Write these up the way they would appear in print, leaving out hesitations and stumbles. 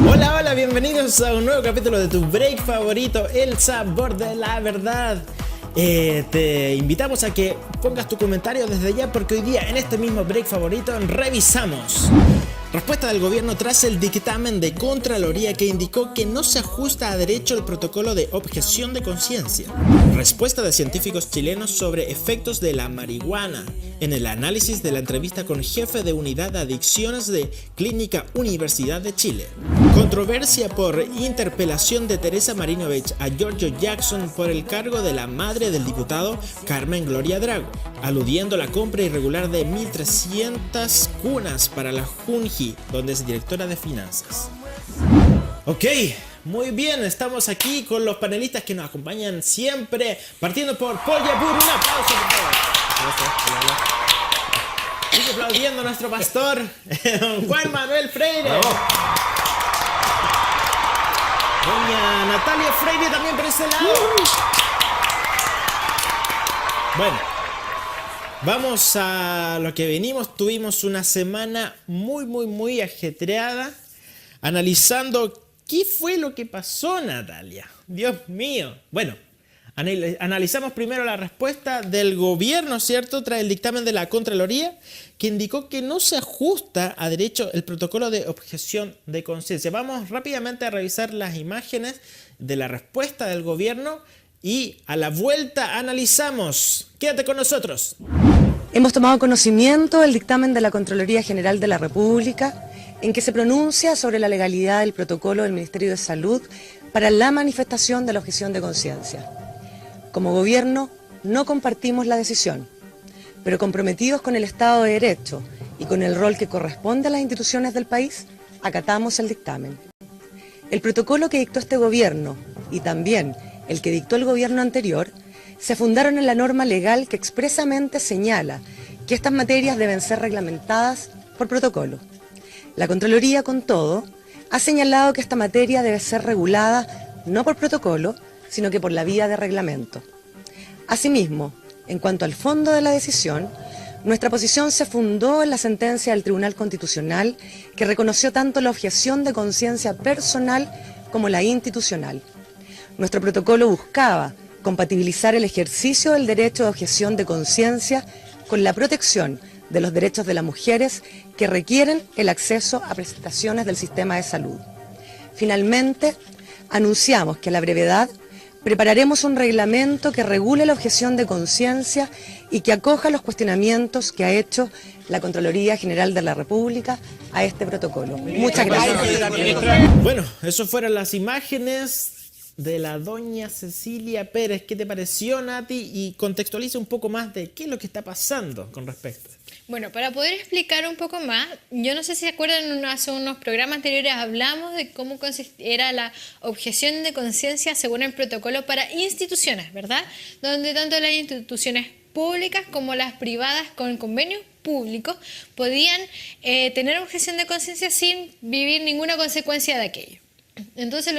Hola, hola, bienvenidos a un nuevo capítulo de tu break favorito, El Sabor de la Verdad. Te invitamos a que pongas tu comentario desde ya porque hoy día en este mismo break favorito revisamos respuesta del gobierno tras el dictamen de Contraloría que indicó que no se ajusta a derecho el protocolo de objeción de conciencia. Respuesta de científicos chilenos sobre efectos de la marihuana en el análisis de la entrevista con jefe de unidad de adicciones de Clínica Universidad de Chile. Controversia por interpelación de Teresa Marinovich a Giorgio Jackson por el cargo de la madre del diputado Carmen Gloria Drago, aludiendo a la compra irregular de 1.300 cunas para la Junji, donde es directora de finanzas. Ok, muy bien, estamos aquí con los panelistas que nos acompañan siempre, partiendo por Paul Yapur. Un aplauso, por favor. Sigue aplaudiendo a nuestro pastor, Juan Manuel Freire. ¡Bravo! Doña Natalia Freire también por ese lado. Bueno, vamos a lo que venimos. Tuvimos una semana muy ajetreada, analizando qué fue lo que pasó, Natalia. Dios mío. Bueno, analizamos primero la respuesta del gobierno, ¿cierto?, tras el dictamen de la Contraloría, que indicó que no se ajusta a derecho el protocolo de objeción de conciencia. Vamos rápidamente a revisar las imágenes de la respuesta del gobierno y a la vuelta analizamos. Quédate con nosotros. Hemos tomado conocimiento del dictamen de la Contraloría General de la República en que se pronuncia sobre la legalidad del protocolo del Ministerio de Salud para la manifestación de la objeción de conciencia. Como gobierno no compartimos la decisión, pero comprometidos con el Estado de Derecho y con el rol que corresponde a las instituciones del país, acatamos el dictamen. El protocolo que dictó este gobierno y también el que dictó el gobierno anterior se fundaron en la norma legal que expresamente señala que estas materias deben ser reglamentadas por protocolo. La Contraloría, con todo, ha señalado que esta materia debe ser regulada no por protocolo, sino que por la vía de reglamento. Asimismo, en cuanto al fondo de la decisión, nuestra posición se fundó en la sentencia del Tribunal Constitucional que reconoció tanto la objeción de conciencia personal como la institucional. Nuestro protocolo buscaba compatibilizar el ejercicio del derecho de objeción de conciencia con la protección de los derechos de las mujeres que requieren el acceso a prestaciones del sistema de salud. Finalmente, anunciamos que a la brevedad prepararemos un reglamento que regule la objeción de conciencia y que acoja los cuestionamientos que ha hecho la Contraloría General de la República a este protocolo. Muchas gracias. Bueno, eso fueron las imágenes de la doña Cecilia Pérez. ¿Qué te pareció, Nati? Y contextualiza un poco más de qué es lo que está pasando con respecto. Bueno, para poder explicar un poco más, yo no sé si se acuerdan, hace unos programas anteriores hablamos de cómo era la objeción de conciencia según el protocolo para instituciones, ¿verdad? Donde tanto las instituciones públicas como las privadas con convenios públicos podían tener objeción de conciencia sin vivir ninguna consecuencia de aquello. Entonces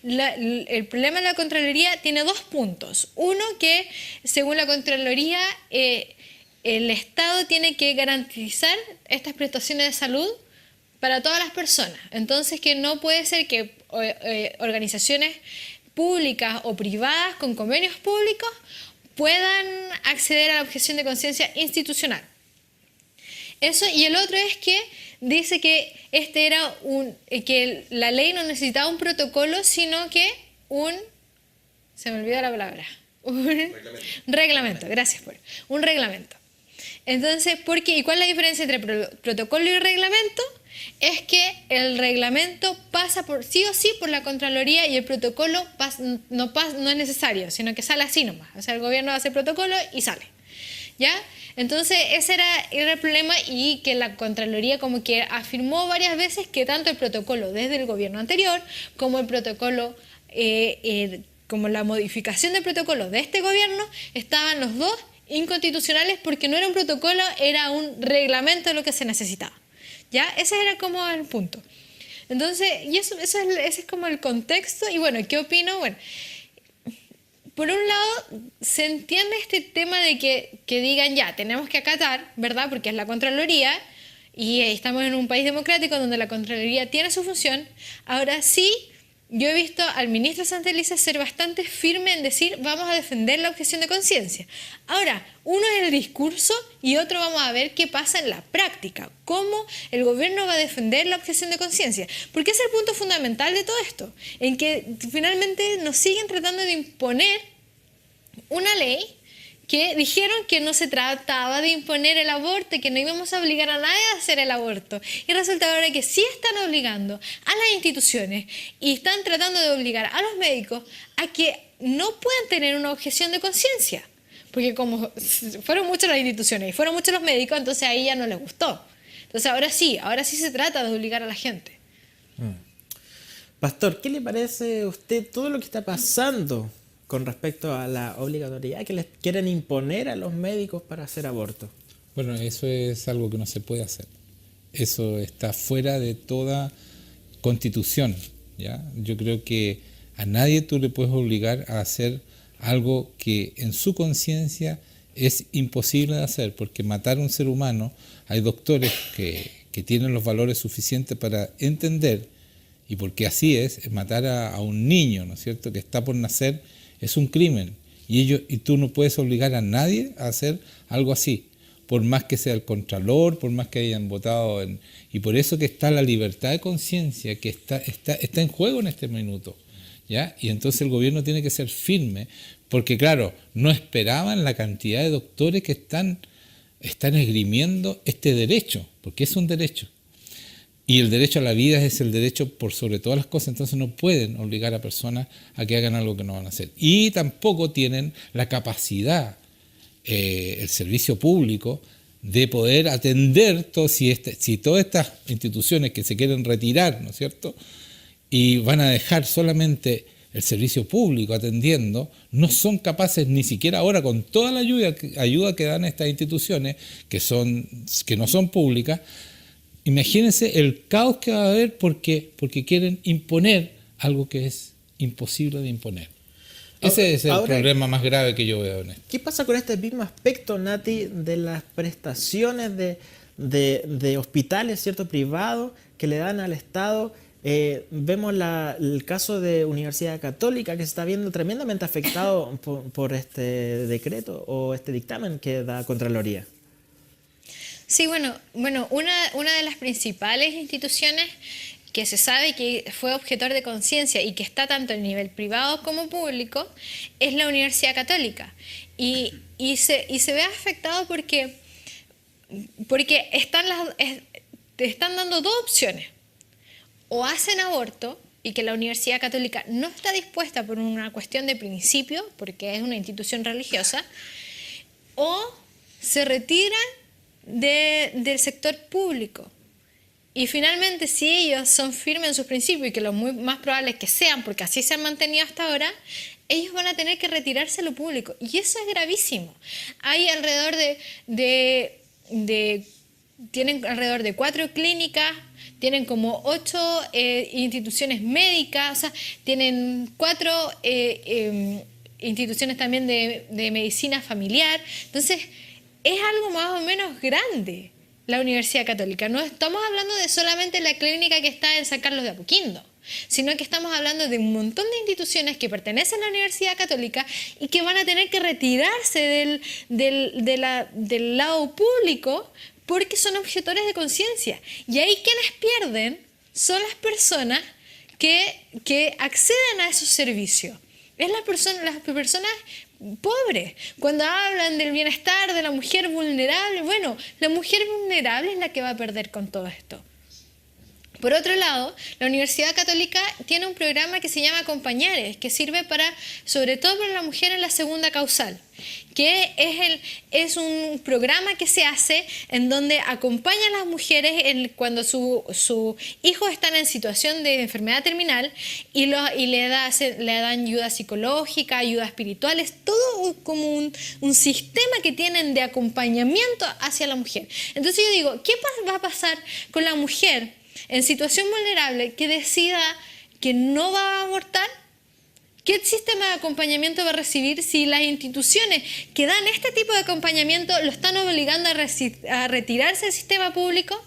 el problema de la Contraloría tiene dos puntos. Uno, que según la Contraloría el Estado tiene que garantizar estas prestaciones de salud para todas las personas. Entonces que no puede ser que organizaciones públicas o privadas con convenios públicos puedan acceder a la objeción de conciencia institucional. Eso, y el otro es que dice que que la ley no necesitaba un protocolo, sino que se me olvidó la palabra, un reglamento, gracias por un reglamento. Entonces, ¿y cuál es la diferencia entre protocolo y reglamento? Es que el reglamento pasa sí o sí por la Contraloría y el protocolo no es necesario, sino que sale así nomás. O sea, el gobierno hace el protocolo y sale, ¿ya? Entonces, ese era el problema, y que la Contraloría como que afirmó varias veces que tanto el protocolo desde el gobierno anterior como el protocolo, como la modificación del protocolo de este gobierno, estaban los dos inconstitucionales porque no era un protocolo, era un reglamento de lo que se necesitaba. ¿Ya? Ese era como el punto. Entonces, ese es como el contexto. Y bueno, ¿qué opino? Bueno, por un lado, se entiende este tema de que digan ya, tenemos que acatar, ¿verdad? Porque es la Contraloría y estamos en un país democrático donde la Contraloría tiene su función. Ahora sí, yo he visto al ministro Santelices ser bastante firme en decir vamos a defender la objeción de conciencia. Ahora, uno es el discurso y otro vamos a ver qué pasa en la práctica, cómo el gobierno va a defender la objeción de conciencia. Porque es el punto fundamental de todo esto, en que finalmente nos siguen tratando de imponer una ley que dijeron que no se trataba de imponer el aborto, que no íbamos a obligar a nadie a hacer el aborto. Y resulta ahora que sí están obligando a las instituciones y están tratando de obligar a los médicos a que no puedan tener una objeción de conciencia. Porque como fueron muchas las instituciones y fueron muchos los médicos, entonces a ella no les gustó. Entonces ahora sí se trata de obligar a la gente. Pastor, ¿qué le parece a usted todo lo que está pasando con respecto a la obligatoriedad que les quieren imponer a los médicos para hacer aborto? Bueno, eso es algo que no se puede hacer. Eso está fuera de toda constitución, ¿ya? Yo creo que a nadie tú le puedes obligar a hacer algo que en su conciencia es imposible de hacer, porque matar a un ser humano, hay doctores que tienen los valores suficientes para entender, y porque así es matar a un niño, ¿no es cierto?, que está por nacer, es un crimen, y tú no puedes obligar a nadie a hacer algo así, por más que sea el contralor, por más que hayan votado y por eso que está la libertad de conciencia que está en juego en este minuto, ¿ya? Y entonces el gobierno tiene que ser firme, porque claro, no esperaban la cantidad de doctores que están esgrimiendo este derecho, porque es un derecho. Y el derecho a la vida es el derecho por sobre todas las cosas, entonces no pueden obligar a personas a que hagan algo que no van a hacer. Y tampoco tienen la capacidad, el servicio público, de poder atender si todas estas instituciones que se quieren retirar, ¿no es cierto?, y van a dejar solamente el servicio público atendiendo, no son capaces ni siquiera ahora con toda la ayuda que dan estas instituciones, que no son públicas. Imagínense el caos que va a haber porque quieren imponer algo que es imposible de imponer. Ese es el problema más grave que yo veo en esto. ¿Qué pasa con este mismo aspecto, Nati, de las prestaciones de hospitales, cierto, privados que le dan al Estado? Vemos el caso de Universidad Católica que se está viendo tremendamente afectado por este decreto o este dictamen que da Contraloría. Sí, bueno, una de las principales instituciones que se sabe que fue objetor de conciencia y que está tanto en nivel privado como público es la Universidad Católica. Y se ve afectado porque te están dando dos opciones. O hacen aborto, y que la Universidad Católica no está dispuesta por una cuestión de principio, porque es una institución religiosa, o se retiran del sector público. Y finalmente, si ellos son firmes en sus principios, y que lo más probable es que sean, porque así se han mantenido hasta ahora, ellos van a tener que retirarse a lo público. Y eso es gravísimo. Hay alrededor tienen alrededor de 4 clínicas, tienen como 8 instituciones médicas, o sea, tienen 4 instituciones también de medicina familiar. Entonces, es algo más o menos grande la Universidad Católica. No estamos hablando de solamente la clínica que está en San Carlos de Apoquindo, sino que estamos hablando de un montón de instituciones que pertenecen a la Universidad Católica y que van a tener que retirarse del lado público porque son objetores de conciencia. Y ahí quienes pierden son las personas que acceden a esos servicios. Es las personas pobres. Cuando hablan del bienestar de la mujer vulnerable, bueno, la mujer vulnerable es la que va a perder con todo esto. Por otro lado, la Universidad Católica tiene un programa que se llama Acompañares, que sirve sobre todo para la mujer en la segunda causal, que es un programa que se hace en donde acompaña a las mujeres cuando sus hijos están en situación de enfermedad terminal y le dan ayuda psicológica, ayuda espirituales, todo como un sistema que tienen de acompañamiento hacia la mujer. Entonces yo digo, ¿qué va a pasar con la mujer en situación vulnerable que decida que no va a abortar? ¿Qué sistema de acompañamiento va a recibir si las instituciones que dan este tipo de acompañamiento lo están obligando a retirarse del sistema público?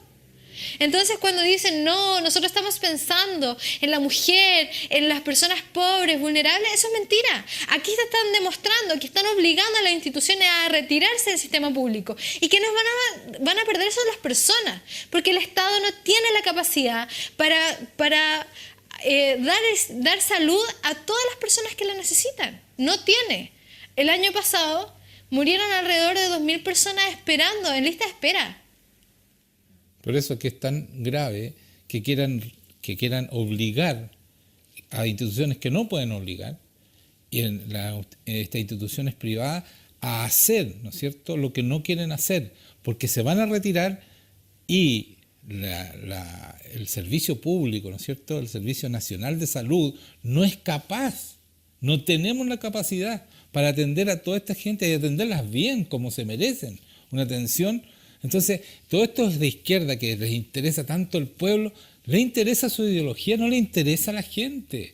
Entonces cuando dicen, no, nosotros estamos pensando en la mujer, en las personas pobres, vulnerables, eso es mentira. Aquí se están demostrando que están obligando a las instituciones a retirarse del sistema público. Y quienes van a perder son las personas, porque el Estado no tiene la capacidad para dar salud a todas las personas que la necesitan. No tiene. El año pasado murieron alrededor de 2.000 personas esperando, en lista de espera. Por eso es que es tan grave que quieran obligar a instituciones que no pueden obligar, y en estas instituciones privadas, a hacer, ¿no es cierto?, lo que no quieren hacer, porque se van a retirar y el servicio público, ¿no es cierto?, el Servicio Nacional de Salud no es capaz, no tenemos la capacidad para atender a toda esta gente y atenderlas bien, como se merecen, una atención. Entonces, todo esto es de izquierda, que les interesa tanto el pueblo, le interesa su ideología, no le interesa a la gente.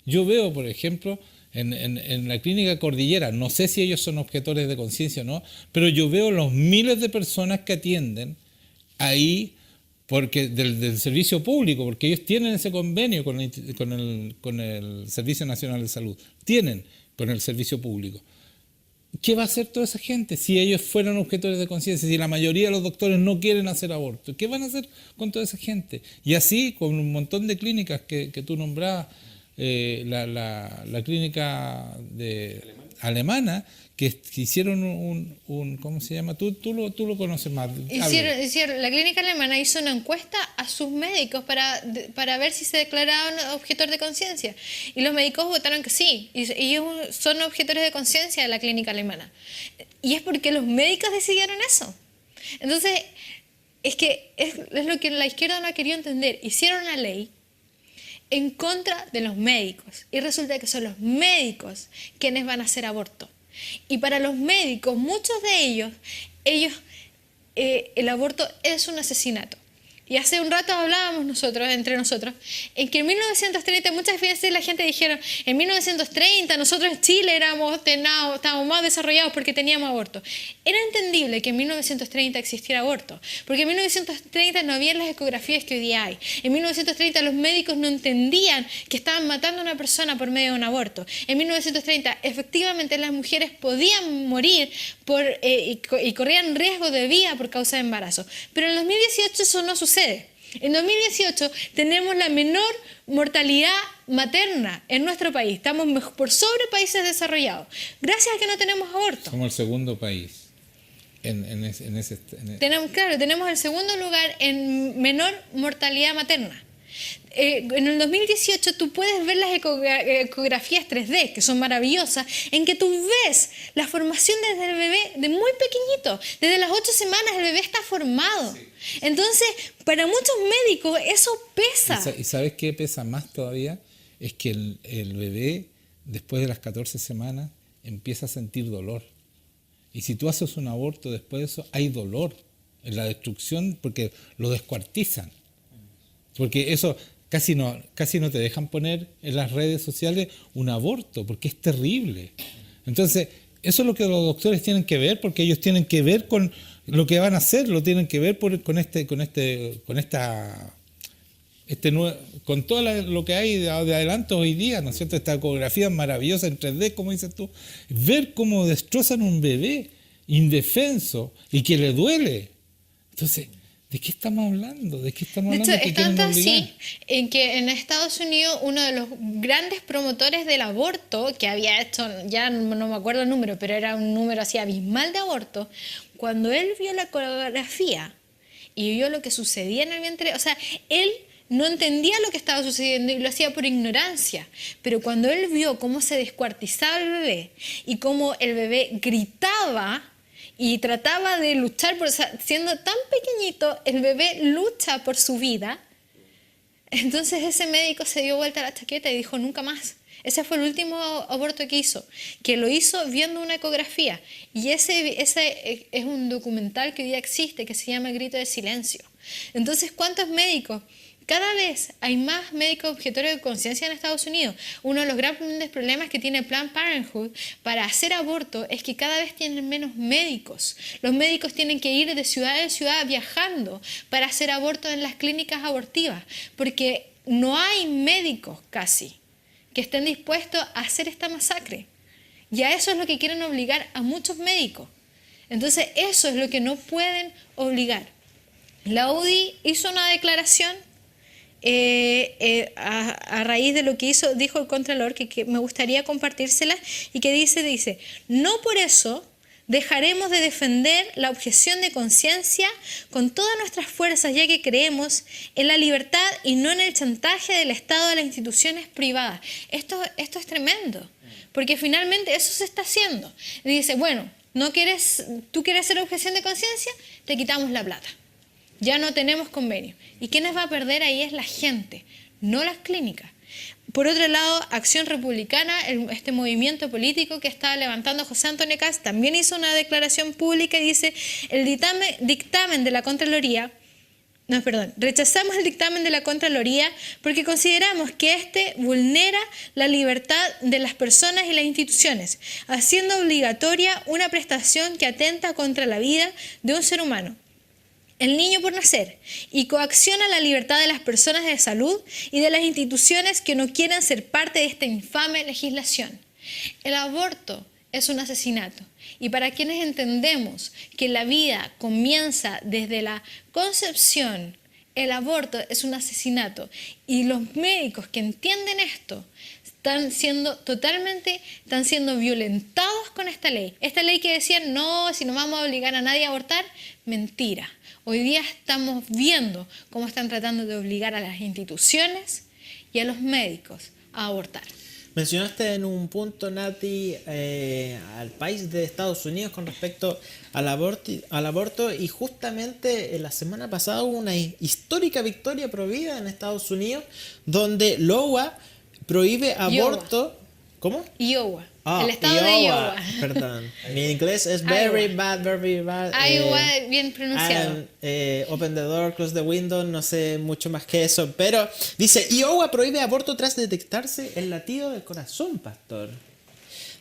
Yo veo, por ejemplo, en la clínica Cordillera, no sé si ellos son objetores de conciencia o no, pero yo veo los miles de personas que atienden ahí porque del servicio público, porque ellos tienen ese convenio con el Servicio Nacional de Salud, tienen con el servicio público. ¿Qué va a hacer toda esa gente si ellos fueran objetores de conciencia? Si la mayoría de los doctores no quieren hacer aborto, ¿qué van a hacer con toda esa gente? Y así con un montón de clínicas que tú nombrabas, la clínica alemana, que hicieron un ¿cómo se llama? Tú lo conoces más. La clínica alemana hizo una encuesta a sus médicos para ver si se declaraban objetor de conciencia. Y los médicos votaron que sí. Y ellos son objetores de conciencia de la clínica alemana. Y es porque los médicos decidieron eso. Entonces, es lo que la izquierda no ha querido entender. Hicieron una ley en contra de los médicos. Y resulta que son los médicos quienes van a hacer aborto. Y para los médicos, muchos de ellos el aborto es un asesinato. Y hace un rato hablábamos entre nosotros, en que en 1930, muchas veces la gente dijeron, en 1930 nosotros en Chile estábamos más desarrollados porque teníamos aborto. Era entendible que en 1930 existiera aborto, porque en 1930 no había las ecografías que hoy día hay. En 1930 los médicos no entendían que estaban matando a una persona por medio de un aborto. En 1930 efectivamente las mujeres podían morir y corrían riesgo de vida por causa de embarazo. Pero en 2018 eso no sucede. En 2018 tenemos la menor mortalidad materna en nuestro país. Estamos por sobre países desarrollados, gracias a que no tenemos aborto. Somos el segundo país Tenemos el segundo lugar en menor mortalidad materna. En el 2018 tú puedes ver las ecografías 3D, que son maravillosas, en que tú ves la formación desde el bebé, de muy pequeñito. Desde las 8 semanas el bebé está formado. Sí. Entonces, para muchos médicos eso pesa. ¿Y sabes qué pesa más todavía? Es que el bebé, después de las 14 semanas, empieza a sentir dolor. Y si tú haces un aborto después de eso, hay dolor en la destrucción porque lo descuartizan. Porque eso casi no te dejan poner en las redes sociales un aborto, porque es terrible. Entonces, eso es lo que los doctores tienen que ver, porque ellos tienen que ver con lo que van a hacer, lo tienen que ver con todo lo que hay de adelanto hoy día, ¿no es cierto? Esta ecografía maravillosa en 3D, como dices tú, ver cómo destrozan un bebé indefenso y que le duele. Entonces, ¿de qué estamos hablando? ¿De qué estamos hablando? De hecho, es tanto así en que en Estados Unidos uno de los grandes promotores del aborto, que había hecho, ya no me acuerdo el número, pero era un número así abismal de aborto, cuando él vio la ecografía y vio lo que sucedía en el vientre, o sea, él no entendía lo que estaba sucediendo y lo hacía por ignorancia, pero cuando él vio cómo se descuartizaba el bebé y cómo el bebé gritaba y trataba de luchar, siendo tan pequeñito, el bebé lucha por su vida. Entonces ese médico se dio vuelta a la chaqueta y dijo, nunca más. Ese fue el último aborto que hizo, que lo hizo viendo una ecografía. Y ese es un documental que hoy día existe, que se llama El grito de silencio. Entonces, ¿cuántos médicos Cada vez hay más médicos objetores de conciencia en Estados Unidos. Uno de los grandes problemas que tiene Planned Parenthood para hacer aborto es que cada vez tienen menos médicos. Los médicos tienen que ir de ciudad en ciudad viajando para hacer abortos en las clínicas abortivas, porque no hay médicos casi que estén dispuestos a hacer esta masacre. Y a eso es lo que quieren obligar a muchos médicos. Entonces, eso es lo que no pueden obligar. La UDI hizo una declaración a raíz de lo que dijo el Contralor, que me gustaría compartírsela, y que dice, no por eso dejaremos de defender la objeción de conciencia con todas nuestras fuerzas, ya que creemos en la libertad y no en el chantaje del Estado a las instituciones privadas. Esto es tremendo, porque finalmente eso se está haciendo. Y dice, bueno, ¿tú quieres hacer objeción de conciencia? Te quitamos la plata. Ya no tenemos convenio. ¿Y quiénes va a perder ahí es la gente, no las clínicas? Por otro lado, Acción Republicana, este movimiento político que estaba levantando José Antonio Kast, también hizo una declaración pública y dice, dictamen de la Contraloría, rechazamos el dictamen de la Contraloría porque consideramos que este vulnera la libertad de las personas y las instituciones, haciendo obligatoria una prestación que atenta contra la vida de un ser humano, el niño por nacer, y coacciona la libertad de las personas de salud y de las instituciones que no quieran ser parte de esta infame legislación. El aborto es un asesinato, y para quienes entendemos que la vida comienza desde la concepción, el aborto es un asesinato, y los médicos que entienden esto están siendo violentados con esta ley. Esta ley que decían, no, si no vamos a obligar a nadie a abortar, mentira. Hoy día estamos viendo cómo están tratando de obligar a las instituciones y a los médicos a abortar. Mencionaste en un punto, Nati, al país de Estados Unidos con respecto al aborto, y justamente la semana pasada hubo una histórica victoria pro vida en Estados Unidos, donde Iowa prohíbe aborto. ¿Cómo? Iowa. El estado de Iowa. Perdón. Mi inglés es very bad. Iowa, bien pronunciado. Open the door, close the window, no sé mucho más que eso. Pero dice, Iowa prohíbe aborto tras detectarse el latido del corazón, pastor.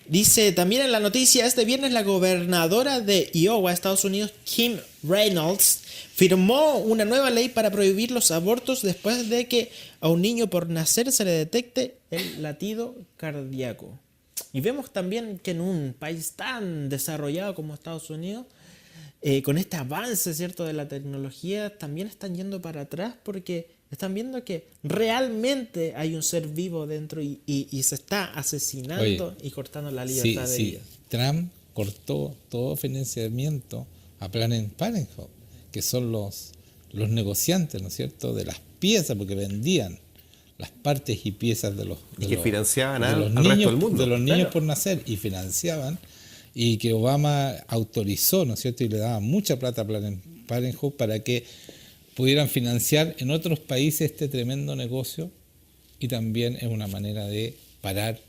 Dice también en la noticia, este viernes la gobernadora de Iowa, Estados Unidos, Kim Reynolds, firmó una nueva ley para prohibir los abortos después de que a un niño por nacer se le detecte el latido cardíaco. Y vemos también que en un país tan desarrollado como Estados Unidos, con este avance, ¿cierto?, de la tecnología, también están yendo para atrás porque están viendo que realmente hay un ser vivo dentro y se está asesinando y cortando la libertad de vida. Trump cortó todo financiamiento a Planned Parenthood, que son los negociantes, ¿no es cierto?, de las piezas, porque vendían las partes y piezas de los financiaban al resto del mundo, de los niños por nacer, y financiaban, y que Obama autorizó, ¿no es cierto?, y le daba mucha plata a Planned Parenthood para que pudieran financiar en otros países este tremendo negocio, y también es una manera de parar,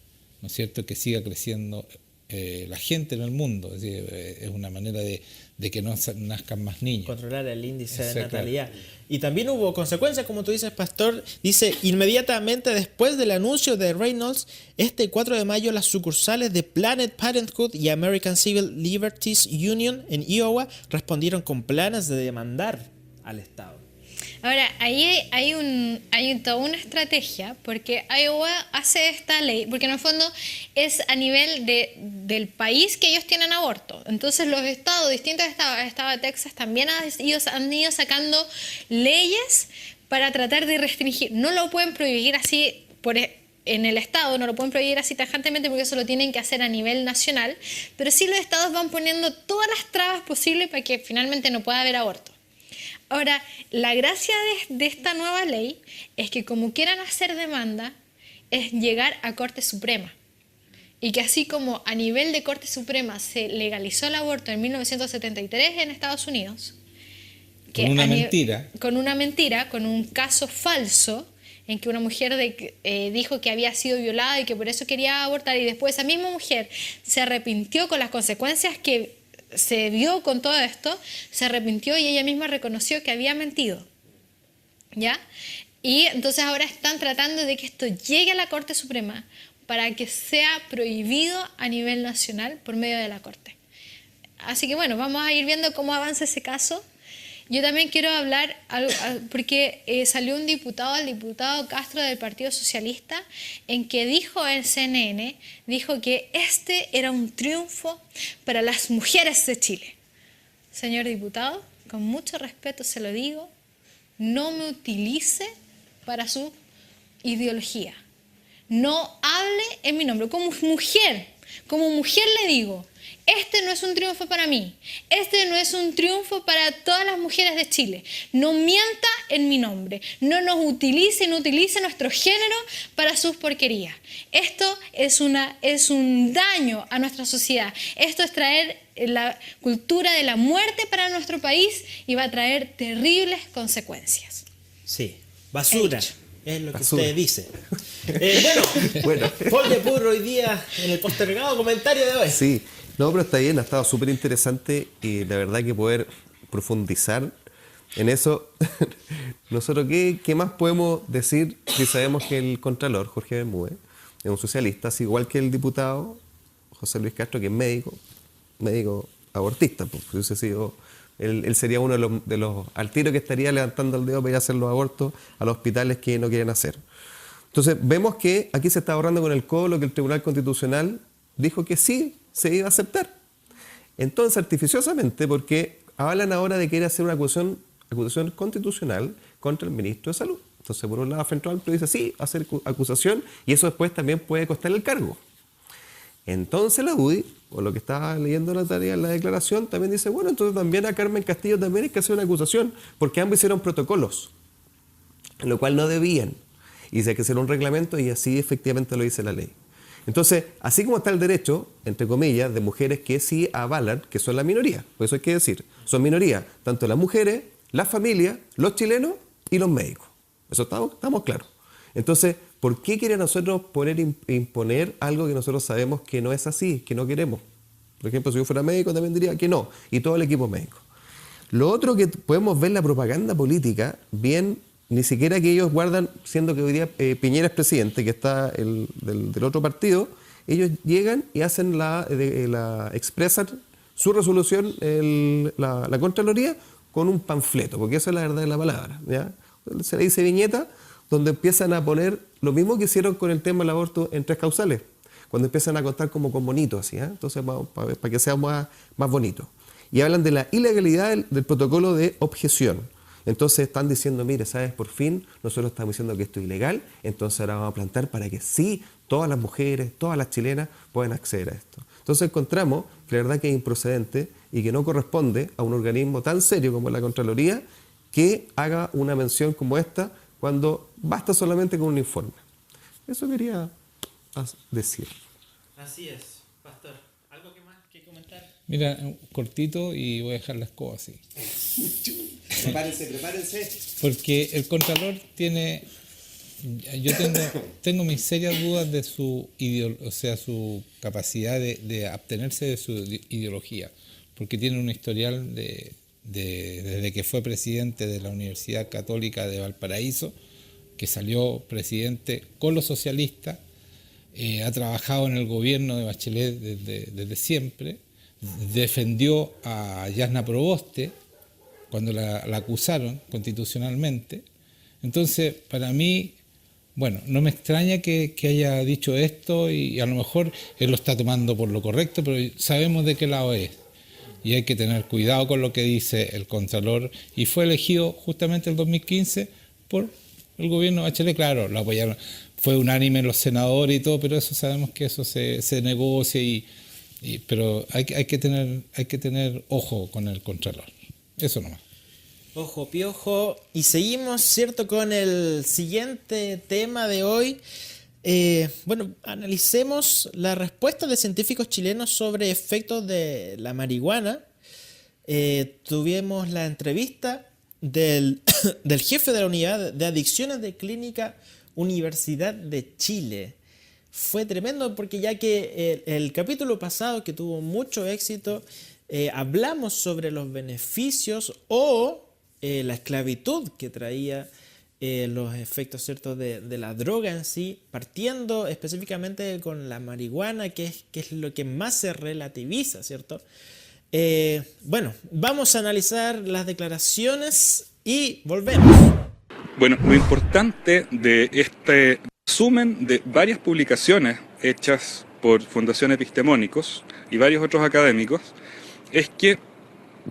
¿no es cierto?, que siga creciendo la gente en el mundo. Es decir, es una manera de que no nazcan más niños. Controlar el índice de natalidad. Y también hubo consecuencias, como tú dices, pastor. Dice, inmediatamente después del anuncio de Reynolds, este 4 de mayo las sucursales de Planned Parenthood y American Civil Liberties Union en Iowa respondieron con planes de demandar al Estado. Ahora, ahí hay toda una estrategia, porque Iowa hace esta ley, porque en el fondo es a nivel del país que ellos tienen aborto. Entonces los distintos estados, el estado de Texas también han ido sacando leyes para tratar de restringir. No lo pueden prohibir así en el estado, no lo pueden prohibir así tajantemente porque eso lo tienen que hacer a nivel nacional, pero sí los estados van poniendo todas las trabas posibles para que finalmente no pueda haber aborto. Ahora, la gracia de esta nueva ley es que como quieran hacer demanda, es llegar a Corte Suprema. Y que así como a nivel de Corte Suprema se legalizó el aborto en 1973 en Estados Unidos, con una mentira, con un caso falso, en que una mujer dijo que había sido violada y que por eso quería abortar, y después esa misma mujer se arrepintió con las consecuencias que se vio con todo esto, se arrepintió y ella misma reconoció que había mentido, ¿ya? Y entonces ahora están tratando de que esto llegue a la Corte Suprema para que sea prohibido a nivel nacional por medio de la Corte. Así que bueno, vamos a ir viendo cómo avanza ese caso. Yo también quiero hablar, porque salió un diputado, el diputado Castro del Partido Socialista, en que dijo en CNN, dijo que este era un triunfo para las mujeres de Chile. Señor diputado, con mucho respeto se lo digo, no me utilice para su ideología. No hable en mi nombre. Como mujer le digo, este no es un triunfo para mí, este no es un triunfo para todas las mujeres de Chile. No mienta en mi nombre, no nos utilice, no utilice nuestro género para sus porquerías. Esto es un daño a nuestra sociedad. Esto es traer la cultura de la muerte para nuestro país y va a traer terribles consecuencias. Sí, basura. Es lo que usted dice. Bueno. Paul de Purro hoy día en el postergado comentario de hoy. Sí, no, pero está bien, ha estado súper interesante y la verdad que poder profundizar en eso. Nosotros, ¿qué más podemos decir si sabemos que el Contralor, Jorge Bermúdez, es un socialista, así igual que el diputado José Luis Castro, que es médico abortista? Pues, si hubiese sido... Él sería uno de los al tiro que estaría levantando el dedo para ir a hacer los abortos a los hospitales que no quieren hacer. Entonces, vemos que aquí se está ahorrando con el codo lo que el Tribunal Constitucional dijo que sí se iba a aceptar. Entonces, artificiosamente, porque hablan ahora de querer hacer una acusación constitucional contra el ministro de Salud. Entonces, por un lado, Frente Amplio dice sí, hacer acusación, y eso después también puede costarle el cargo. Entonces la UDI, o lo que estaba leyendo Natalia en la declaración, también dice, bueno, entonces también a Carmen Castillo también hay que hacer una acusación, porque ambos hicieron protocolos, lo cual no debían. Y dice que hacer un reglamento y así efectivamente lo dice la ley. Entonces, así como está el derecho, entre comillas, de mujeres que sí avalan, que son la minoría, por eso hay que decir, son minoría, tanto las mujeres, las familias, los chilenos y los médicos. Eso estamos claros. Entonces, ¿por qué quieren nosotros imponer algo que nosotros sabemos que no es así, que no queremos? Por ejemplo, si yo fuera médico también diría que no, y todo el equipo médico. Lo otro que podemos ver la propaganda política, bien, ni siquiera que ellos guardan, siendo que hoy día Piñera es presidente, que está del otro partido, ellos llegan y hacen expresan su resolución, la Contraloría, con un panfleto, porque esa es la verdad de la palabra, ¿ya? Se le dice viñeta, donde empiezan a poner lo mismo que hicieron con el tema del aborto en 3 causales, cuando empiezan a contar como con bonitos, así, ¿eh? Entonces, para que sea más bonito. Y hablan de la ilegalidad del protocolo de objeción. Entonces están diciendo, mire, ¿sabes? Por fin nosotros estamos diciendo que esto es ilegal, entonces ahora vamos a plantar para que sí, todas las mujeres, todas las chilenas puedan acceder a esto. Entonces encontramos que la verdad que es improcedente y que no corresponde a un organismo tan serio como la Contraloría que haga una mención como esta, cuando basta solamente con un informe. Eso quería decir. Así es, pastor. ¿Algo más que comentar? Mira, cortito y voy a dejar la escoba así. Prepárense. Porque el Contralor yo tengo mis serias dudas de su capacidad de abstenerse de su ideología, porque tiene un historial desde que fue presidente de la Universidad Católica de Valparaíso, que salió presidente con los socialistas, ha trabajado en el gobierno de Bachelet desde siempre, defendió a Yasna Proboste cuando la acusaron constitucionalmente. Entonces, para mí, bueno, no me extraña que haya dicho esto y a lo mejor él lo está tomando por lo correcto, pero sabemos de qué lado es. Y hay que tener cuidado con lo que dice el Contralor. Y fue elegido justamente el 2015 por el gobierno de Bachelet. Claro, lo apoyaron. Fue unánime los senadores y todo, pero eso sabemos que eso se negocia. Pero hay que tener ojo con el Contralor. Eso nomás. Ojo, piojo. Y seguimos, ¿cierto?, con el siguiente tema de hoy. Analicemos la respuesta de científicos chilenos sobre efectos de la marihuana. Tuvimos la entrevista del jefe de la unidad de adicciones de Clínica Universidad de Chile. Fue tremendo porque ya que el capítulo pasado, que tuvo mucho éxito, hablamos sobre los beneficios o la esclavitud que traía los efectos, ¿cierto?, de la droga en sí, partiendo específicamente con la marihuana, que es lo que más se relativiza, ¿cierto? Bueno, vamos a analizar las declaraciones y volvemos. Bueno, lo importante de este resumen de varias publicaciones hechas por fundaciones epistemónicos y varios otros académicos es que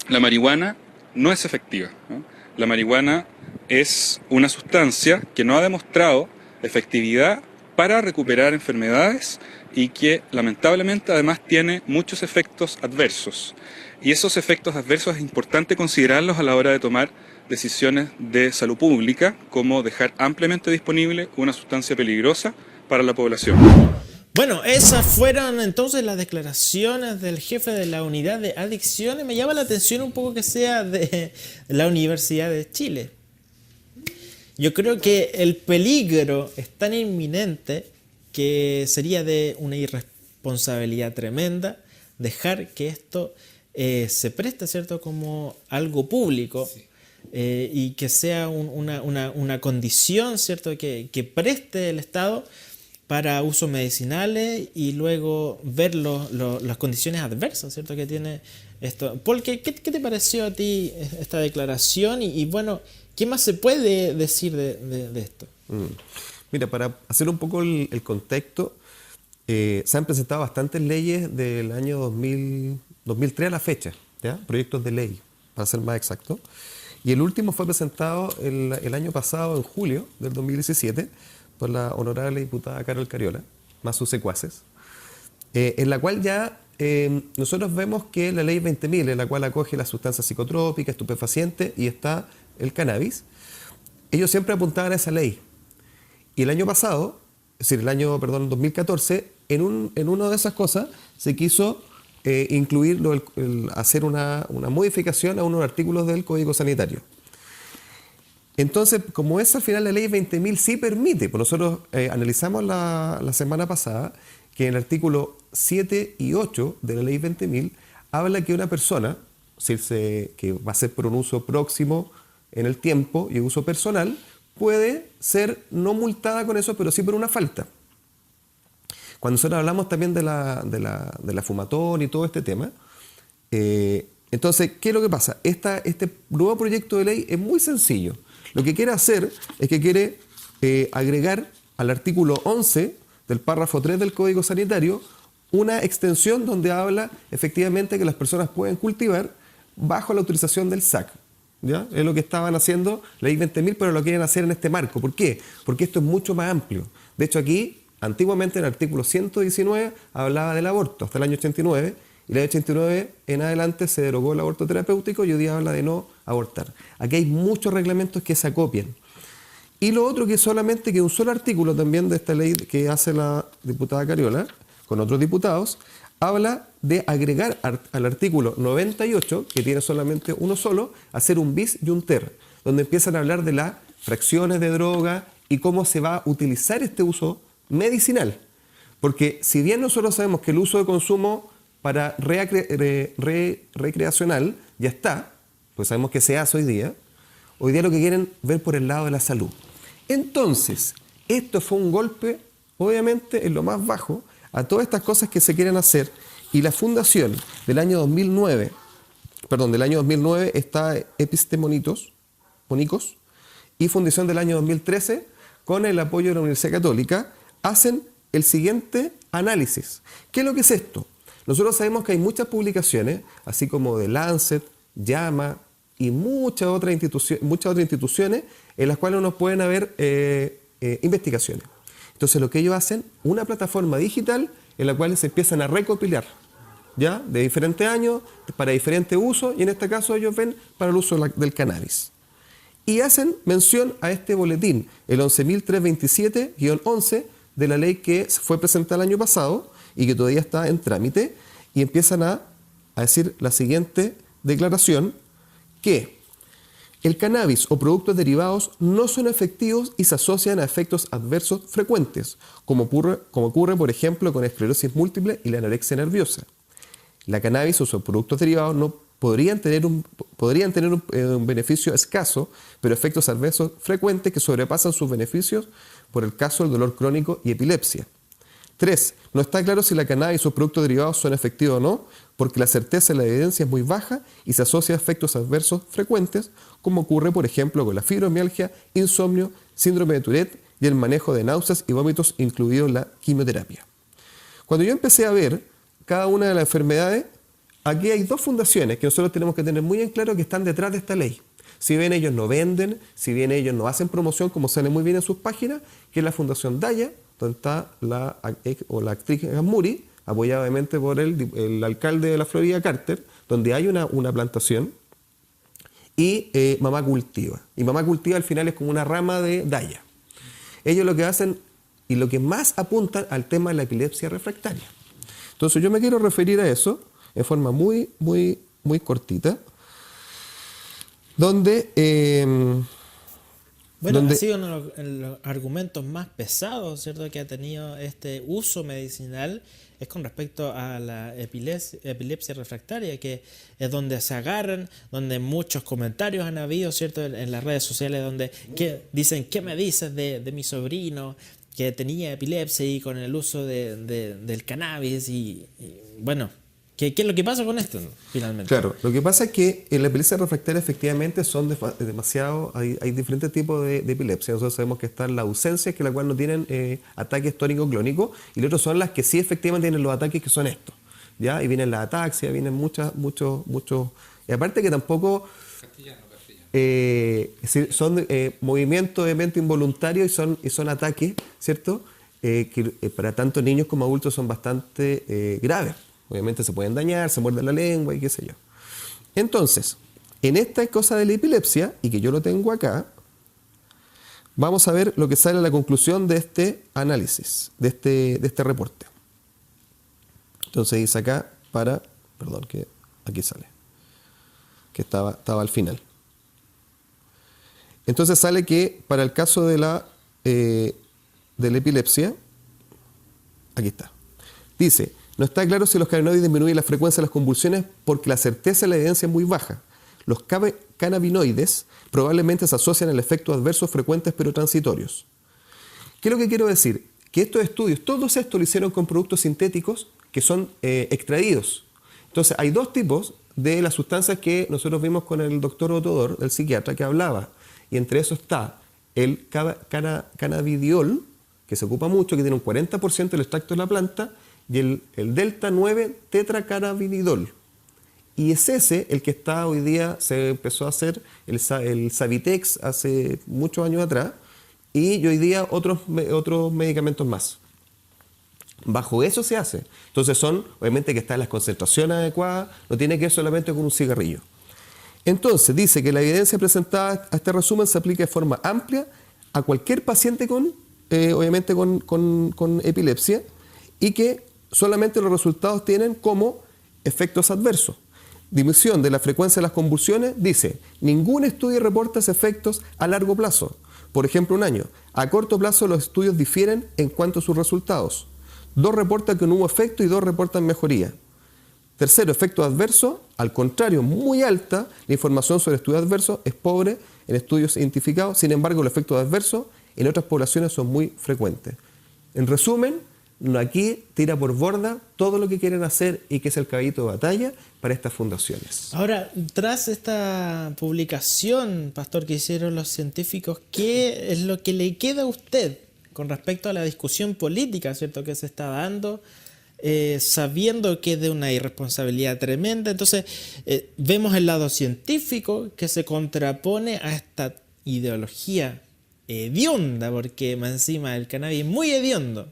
la marihuana no es efectiva, ¿no? La marihuana es una sustancia que no ha demostrado efectividad para recuperar enfermedades y que lamentablemente además tiene muchos efectos adversos. Y esos efectos adversos es importante considerarlos a la hora de tomar decisiones de salud pública, como dejar ampliamente disponible una sustancia peligrosa para la población. Bueno, esas fueron entonces las declaraciones del jefe de la unidad de adicciones. Me llama la atención un poco que sea de la Universidad de Chile. Yo creo que el peligro es tan inminente que sería de una irresponsabilidad tremenda dejar que esto se preste, ¿cierto?, como algo público. Sí. Y que sea una condición, ¿cierto?, que preste el Estado para usos medicinales y luego ver las condiciones adversas, ¿cierto?, que tiene esto. Paul, ¿qué te pareció a ti esta declaración? Y bueno, ¿qué más se puede decir de esto? Mira, para hacer un poco el contexto, se han presentado bastantes leyes del año 2003 a la fecha, ¿ya? Proyectos de ley, para ser más exacto. Y el último fue presentado el año pasado, en julio del 2017, por la honorable diputada Carol Cariola, más sus secuaces, en la cual ya nosotros vemos que la ley 20.000, en la cual acoge las sustancias psicotrópicas, estupefacientes, y está el cannabis, ellos siempre apuntaban a esa ley. Y el año pasado, es decir, 2014, en una de esas cosas se quiso incluir hacer una modificación a unos artículos del Código Sanitario. Entonces, como es al final la ley 20.000 sí permite, pues nosotros analizamos la semana pasada que en el artículo 7 y 8 de la ley 20.000 habla que una persona, que va a ser por un uso próximo en el tiempo y uso personal, puede ser no multada con eso, pero sí por una falta. Cuando nosotros hablamos también de la fumatón y todo este tema, entonces, ¿qué es lo que pasa? Este nuevo proyecto de ley es muy sencillo. Lo que quiere hacer es que quiere agregar al artículo 11 del párrafo 3 del Código Sanitario una extensión donde habla efectivamente que las personas pueden cultivar bajo la autorización del SAC. ¿Ya? Es lo que estaban haciendo la ley 20.000, pero lo quieren hacer en este marco. ¿Por qué? Porque esto es mucho más amplio. De hecho, aquí, antiguamente en el artículo 119 hablaba del aborto hasta el año 89, y el año 89 en adelante se derogó el aborto terapéutico y hoy día habla de no abortar. Aquí hay muchos reglamentos que se acopian. Y lo otro que solamente que un solo artículo también de esta ley que hace la diputada Cariola con otros diputados, habla de agregar al artículo 98, que tiene solamente uno solo, hacer un bis y un ter, donde empiezan a hablar de las fracciones de droga y cómo se va a utilizar este uso medicinal. Porque si bien nosotros sabemos que el uso de consumo para recreacional ya está, pues sabemos que se hace hoy día lo que quieren ver por el lado de la salud. Entonces, esto fue un golpe, obviamente, en lo más bajo, a todas estas cosas que se quieren hacer, y la fundación del año 2009 está Epistemónicos y fundación del año 2013, con el apoyo de la Universidad Católica, hacen el siguiente análisis. ¿Qué es lo que es esto? Nosotros sabemos que hay muchas publicaciones, así como de Lancet, JAMA y muchas otras instituciones en las cuales nos pueden haber investigaciones. Entonces lo que ellos hacen, una plataforma digital en la cual se empiezan a recopilar, ¿ya? De diferentes años, para diferentes usos, y en este caso ellos ven para el uso del cannabis. Y hacen mención a este boletín, el 11.327-11 de la ley que fue presentada el año pasado y que todavía está en trámite, y empiezan a decir la siguiente declaración, que el cannabis o productos derivados no son efectivos y se asocian a efectos adversos frecuentes, como ocurre, por ejemplo, con esclerosis múltiple y la anorexia nerviosa. La cannabis o sus productos derivados no un beneficio escaso, pero efectos adversos frecuentes que sobrepasan sus beneficios por el caso del dolor crónico y epilepsia. 3. No está claro si la cannabis y sus productos derivados son efectivos o no, porque la certeza de la evidencia es muy baja y se asocia a efectos adversos frecuentes, como ocurre, por ejemplo, con la fibromialgia, insomnio, síndrome de Tourette y el manejo de náuseas y vómitos, incluido la quimioterapia. Cuando yo empecé a ver cada una de las enfermedades, aquí hay dos fundaciones que nosotros tenemos que tener muy en claro que están detrás de esta ley. Si bien ellos no venden, si bien ellos no hacen promoción, como sale muy bien en sus páginas, que es la Fundación Daya, donde está la actriz Gamuri, apoyada obviamente por el alcalde de la Florida, Carter, donde hay una plantación, y Mamá Cultiva. Y Mamá Cultiva al final es como una rama de Daya. Ellos lo que hacen y lo que más apuntan al tema de la epilepsia refractaria. Entonces yo me quiero referir a eso en forma muy, muy, muy cortita, donde... Ha sido uno de los argumentos más pesados, ¿cierto?, que ha tenido este uso medicinal es con respecto a la epilepsia refractaria, que es donde se agarran, donde muchos comentarios han habido, ¿cierto?, en las redes sociales, donde dicen, ¿qué me dices de mi sobrino que tenía epilepsia y con el uso del cannabis? Y bueno, ¿qué es lo que pasa con esto finalmente? Claro, lo que pasa es que en la epilepsia refractaria efectivamente son demasiado, hay diferentes tipos de epilepsia. Nosotros sabemos que están las ausencias, que la cual no tienen ataques tónico-clónicos, y las otras son las que sí efectivamente tienen los ataques, que son estos, ¿ya? Y vienen las ataxias, vienen muchos, y aparte que tampoco son movimientos de mente involuntarios y son ataques, ¿cierto? Que para tanto niños como adultos son bastante graves. Obviamente se pueden dañar, se muerden la lengua y qué sé yo. Entonces, en esta cosa de la epilepsia, y que yo lo tengo acá, vamos a ver lo que sale a la conclusión de este análisis, de este reporte. Entonces dice acá perdón, que aquí sale, que estaba al final. Entonces sale que para el caso de la epilepsia, aquí está, dice... No está claro si los cannabinoides disminuyen la frecuencia de las convulsiones porque la certeza de la evidencia es muy baja. Los cannabinoides probablemente se asocian al efecto adversos frecuentes pero transitorios. ¿Qué es lo que quiero decir? Que estos estudios, todos estos lo hicieron con productos sintéticos que son extraídos. Entonces, hay dos tipos de las sustancias que nosotros vimos con el doctor Otodor, el psiquiatra, que hablaba. Y entre eso está el cannabidiol, que se ocupa mucho, que tiene un 40% del extracto de la planta, y el delta 9 tetracannabinidol. Y es ese el que está hoy día, se empezó a hacer el Savitex hace muchos años atrás, y hoy día otros medicamentos más. Bajo eso se hace. Entonces obviamente que está en las concentraciones adecuadas, no tiene que ver solamente con un cigarrillo. Entonces dice que la evidencia presentada a este resumen se aplica de forma amplia a cualquier paciente obviamente con epilepsia, y que solamente los resultados tienen como efectos adversos. Disminución de la frecuencia de las convulsiones, dice, ningún estudio reporta efectos a largo plazo, por ejemplo 1 año. A corto plazo los estudios difieren en cuanto a sus resultados. 2 reportan que no hubo efecto y 2 reportan mejoría. Tercero, efectos adversos, al contrario, muy alta, la información sobre estudios adversos es pobre en estudios identificados, sin embargo los efectos adversos en otras poblaciones son muy frecuentes. En resumen, aquí tira por borda todo lo que quieren hacer y que es el caballito de batalla para estas fundaciones. Ahora, tras esta publicación, pastor, que hicieron los científicos, ¿qué es lo que le queda a usted con respecto a la discusión política, ¿cierto?, que se está dando, sabiendo que es de una irresponsabilidad tremenda? Entonces, vemos el lado científico que se contrapone a esta ideología hedionda, porque más encima el cannabis es muy hediondo.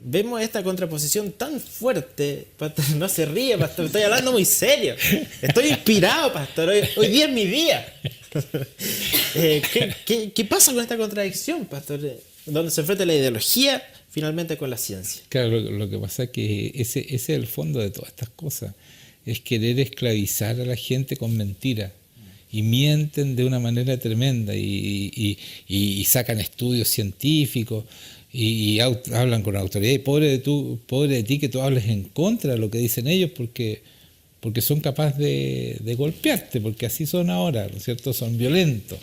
Vemos esta contraposición tan fuerte. Pastor, no se ríe, pastor, estoy hablando muy serio, estoy inspirado, pastor, hoy día es mi día. ¿Qué pasa con esta contradicción, pastor? Donde se enfrenta la ideología finalmente con la ciencia. Claro, lo que pasa es que ese es el fondo de todas estas cosas, es querer esclavizar a la gente con mentiras. Y mienten de una manera tremenda y sacan estudios científicos y hablan con autoridad. Y pobre de ti que tú hables en contra de lo que dicen ellos, porque porque son capaces de golpearte, porque así son ahora, ¿no es cierto? Son violentos.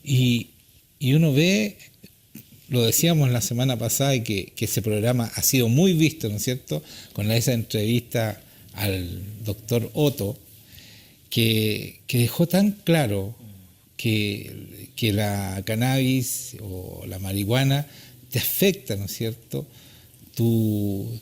Y uno ve, lo decíamos la semana pasada, y que ese programa ha sido muy visto, ¿no es cierto?, con esa entrevista al doctor Otto, que dejó tan claro que la cannabis o la marihuana te afecta, ¿no es cierto?, tu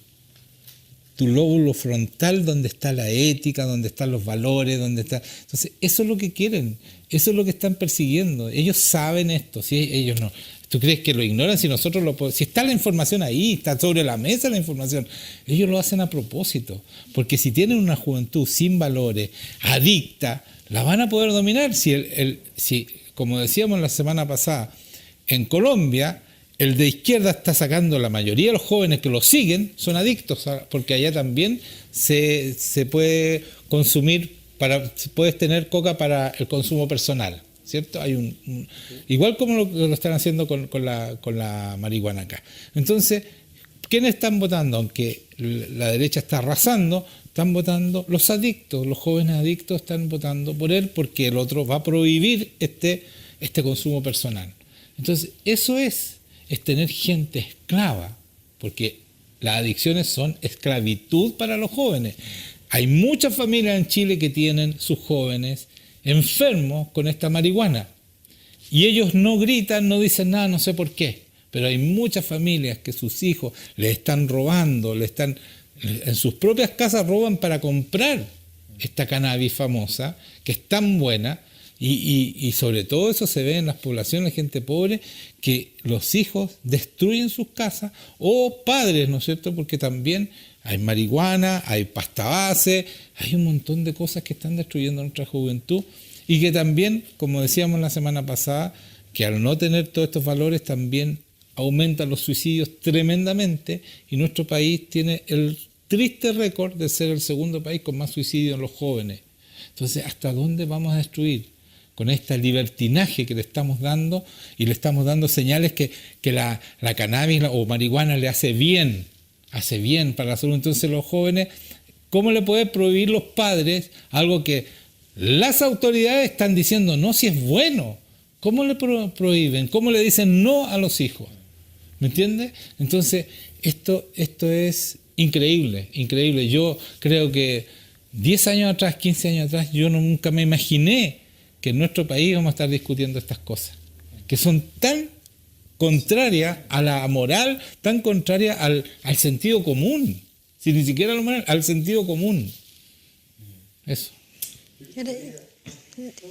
lóbulo frontal, donde está la ética, donde están los valores, donde está... Entonces, eso es lo que quieren, eso es lo que están persiguiendo. Ellos saben esto, si ellos no... ¿Tú crees que lo ignoran? Si nosotros si está la información ahí, está sobre la mesa la información, ellos lo hacen a propósito, porque si tienen una juventud sin valores, adicta, la van a poder dominar. Si como decíamos la semana pasada, en Colombia, el de izquierda está sacando, la mayoría de los jóvenes que lo siguen son adictos, porque allá también se puede consumir, puedes tener coca para el consumo personal, ¿cierto? Hay igual como lo están haciendo con la marihuana acá. Entonces, ¿quiénes están votando? Aunque la derecha está arrasando, están votando los adictos, los jóvenes adictos están votando por él, porque el otro va a prohibir este consumo personal. Entonces, eso es tener gente esclava, porque las adicciones son esclavitud para los jóvenes. Hay muchas familias en Chile que tienen sus jóvenes enfermos con esta marihuana, y ellos no gritan, no dicen nada, no sé por qué, pero hay muchas familias que sus hijos les están robando, en sus propias casas roban para comprar esta cannabis famosa, que es tan buena. Y sobre todo eso se ve en las poblaciones, gente pobre, que los hijos destruyen sus casas, o padres, ¿no es cierto? Porque también hay marihuana, hay pasta base, hay un montón de cosas que están destruyendo nuestra juventud, y que también, como decíamos la semana pasada, que al no tener todos estos valores también aumentan los suicidios tremendamente, y nuestro país tiene el triste récord de ser el segundo país con más suicidios en los jóvenes. Entonces, ¿hasta dónde vamos a destruir? Con este libertinaje que le estamos dando, y le estamos dando señales que la cannabis o marihuana le hace bien para la salud. Entonces los jóvenes, ¿cómo le pueden prohibir los padres algo que las autoridades están diciendo no, si es bueno? ¿Cómo le prohíben? ¿Cómo le dicen no a los hijos? ¿Me entiendes? Entonces esto es increíble. Yo creo que 10 años atrás, 15 años atrás, yo nunca me imaginé que en nuestro país vamos a estar discutiendo estas cosas, que son tan contrarias a la moral, tan contrarias al sentido común, si ni siquiera a la moral, al sentido común. Eso.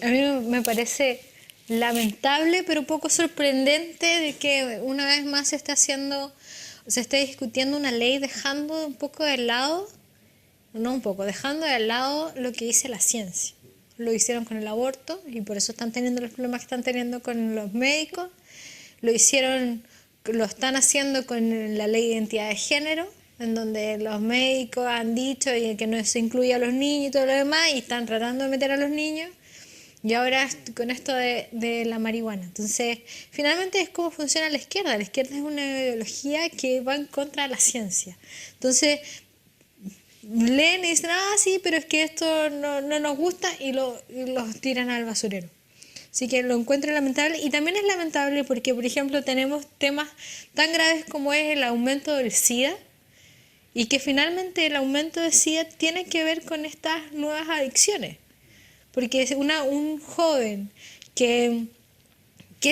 A mí me parece lamentable, pero un poco sorprendente de que una vez más se esté discutiendo una ley dejando un poco de lado, dejando de lado lo que dice la ciencia. Lo hicieron con el aborto y por eso están teniendo los problemas que están teniendo con los médicos. Lo están haciendo con la ley de identidad de género, en donde los médicos han dicho que no se incluye a los niños y todo lo demás, y están tratando de meter a los niños. Y ahora con esto de la marihuana. Entonces, finalmente es cómo funciona la izquierda. La izquierda es una ideología que va en contra de la ciencia. Entonces, leen y dicen, sí, pero es que esto no nos gusta, y los tiran al basurero. Así que lo encuentro lamentable, y también es lamentable porque, por ejemplo, tenemos temas tan graves como es el aumento del SIDA, y que finalmente el aumento del SIDA tiene que ver con estas nuevas adicciones. Porque un joven que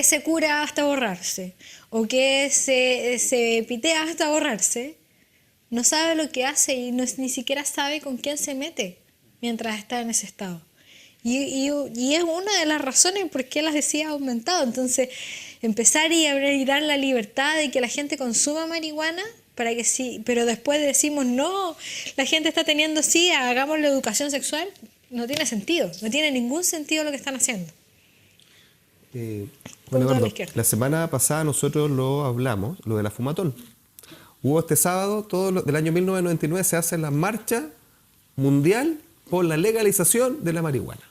se cura hasta borrarse, o que se pitea hasta borrarse, no sabe lo que hace y ni siquiera sabe con quién se mete mientras está en ese estado. Y es una de las razones por qué las SIDA ha aumentado. Entonces, empezar y dar la libertad de que la gente consuma marihuana, para que sí, pero después decimos, no, la gente está teniendo SIDA, hagamos la educación sexual, no tiene sentido, no tiene ningún sentido lo que están haciendo. Bueno, Eduardo, la semana pasada nosotros lo hablamos, lo de la fumatón. Hubo este sábado, del año 1999, se hace la marcha mundial por la legalización de la marihuana.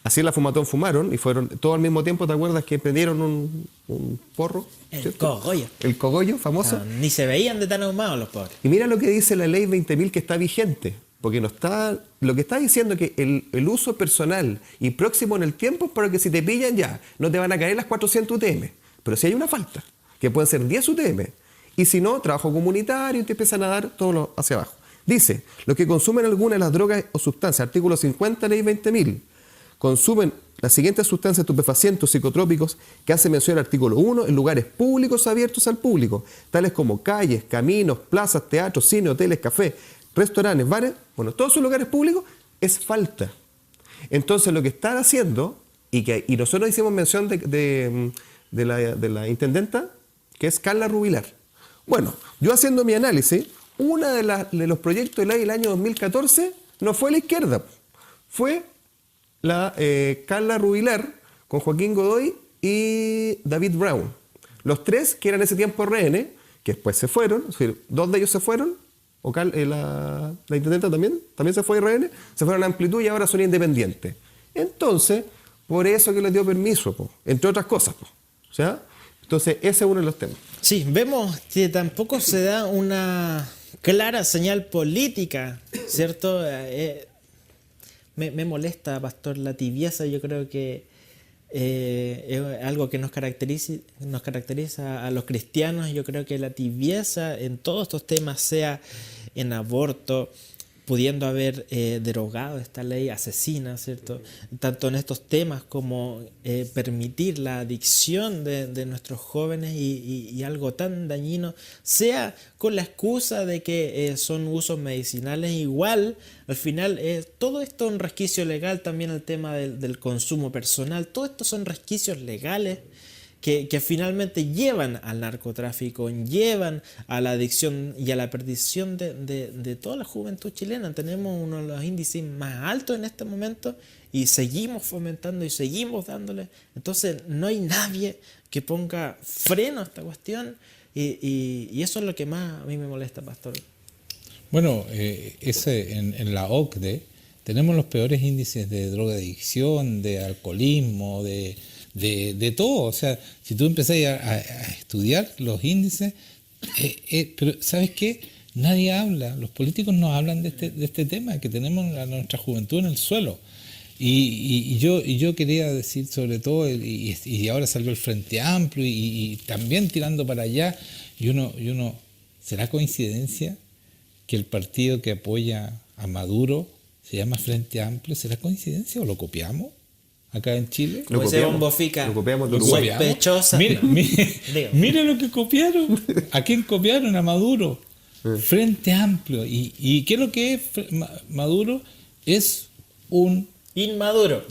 Así en la fumatón fumaron, y fueron todos al mismo tiempo. ¿Te acuerdas que prendieron un porro? El cogollo. El cogollo famoso. Ni se veían de tan ahumados los pobres. Y mira lo que dice la ley 20.000 que está vigente. Porque lo que está diciendo es que el uso personal y próximo en el tiempo es para que si te pillan ya, no te van a caer las 400 UTM. Pero si hay una falta, que pueden ser 10 UTM. Y si no, trabajo comunitario y te empiezan a dar todo lo hacia abajo. Dice, los que consumen alguna de las drogas o sustancias, artículo 50, ley 20.000, consumen las siguientes sustancias estupefacientes psicotrópicos que hace mención al artículo 1 en lugares públicos abiertos al público, tales como calles, caminos, plazas, teatros, cines, hoteles, cafés, restaurantes, bares, bueno, todos esos lugares públicos es falta. Entonces lo que están haciendo, y nosotros hicimos mención de la intendenta, que es Carla Rubilar. Bueno, yo haciendo mi análisis, uno de los proyectos de ley del año 2014 no fue la izquierda, fue la Carla Rubilar con Joaquín Godoy y David Brown. Los tres que eran en ese tiempo rehenes, que después se fueron, es decir, dos de ellos se fueron, la intendenta también se fue RN, se fueron a Amplitud y ahora son independientes. Entonces, por eso que les dio permiso, entre otras cosas. O sea, entonces ese es uno de los temas. Sí, vemos que tampoco se da una clara señal política, ¿cierto? Me molesta, Pastor, la tibieza. Yo creo que es algo que nos caracteriza a los cristianos. Yo creo que la tibieza en todos estos temas, sea en aborto, pudiendo haber derogado esta ley asesina, ¿cierto? Tanto en estos temas como permitir la adicción de nuestros jóvenes y algo tan dañino, sea con la excusa de que son usos medicinales, igual al final todo esto es un resquicio legal, también el tema del consumo personal, todo esto son resquicios legales que finalmente llevan al narcotráfico, llevan a la adicción y a la perdición de toda la juventud chilena. Tenemos uno de los índices más altos en este momento y seguimos fomentando y seguimos dándole. Entonces no hay nadie que ponga freno a esta cuestión y eso es lo que más a mí me molesta, Pastor. Bueno, en la OCDE tenemos los peores índices de drogadicción, de alcoholismo, de todo. O sea, si tú empezás a estudiar los índices, pero ¿sabes qué? Nadie habla, los políticos no hablan de este tema, que tenemos a nuestra juventud en el suelo. Y yo quería decir sobre todo, y ahora salió el Frente Amplio y también tirando para allá, y uno, ¿será coincidencia que el partido que apoya a Maduro se llama Frente Amplio? ¿Será coincidencia o lo copiamos acá en Chile? Lo copiamos de Uruguay. Sospechosa. Mira lo que copiaron. ¿A quién copiaron? A Maduro. Frente Amplio. ¿Y qué es lo que es Maduro? Es un inmaduro.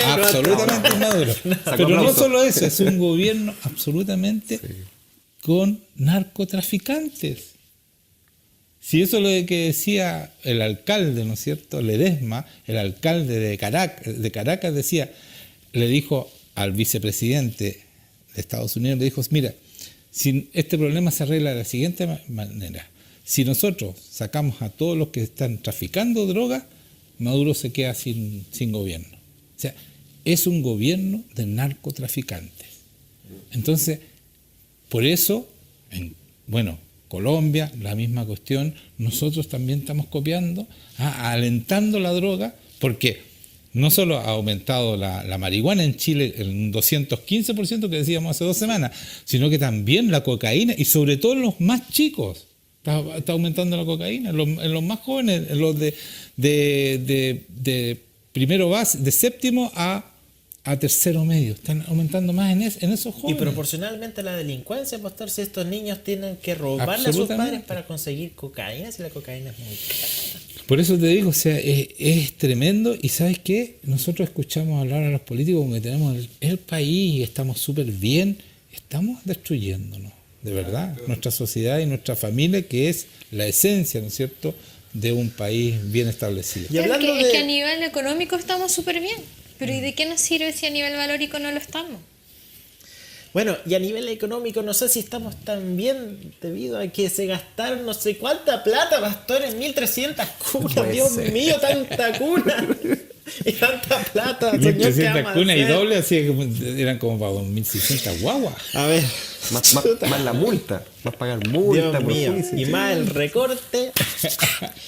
Absolutamente inmaduro. Pero no solo eso, es un gobierno absolutamente con narcotraficantes. Si eso es lo que decía el alcalde, ¿no es cierto? Ledesma, el alcalde de Caracas decía, le dijo al vicepresidente de Estados Unidos, le dijo, mira, si este problema se arregla de la siguiente manera, si nosotros sacamos a todos los que están traficando droga, Maduro se queda sin gobierno. O sea, es un gobierno de narcotraficantes. Entonces, por eso, Colombia, la misma cuestión, nosotros también estamos copiando, alentando la droga, porque no solo ha aumentado la marihuana en Chile en un 215% que decíamos hace 2 semanas, sino que también la cocaína, y sobre todo en los más chicos, está aumentando la cocaína, en los más jóvenes, en los de primero base, de séptimo a tercero medio, están aumentando más en esos jóvenes. Y proporcionalmente a la delincuencia, Pastor, si estos niños tienen que robarle a sus padres para conseguir cocaína, si la cocaína es muy cara. Por eso te digo, o sea, es tremendo. Y ¿sabes qué? Nosotros escuchamos hablar a los políticos como que tenemos el país y estamos súper bien. Estamos destruyéndonos, de verdad, nuestra sociedad y nuestra familia, que es la esencia, ¿no es cierto?, de un país bien establecido. Y hablando es que a nivel económico estamos súper bien. Pero ¿y de qué nos sirve si a nivel valórico no lo estamos? Bueno, y a nivel económico no sé si estamos tan bien debido a que se gastaron no sé cuánta plata, Pastor, en 1.300 cunas. Dios mío, tanta cuna. Y tanta plata, señor, ¿qué 1.300 vamos a cunas y hacer? doble, así que eran como para 2.600 guaguas. A ver, Más la multa. Más pagar multa. Dios mío. profundísimo. Y más el recorte.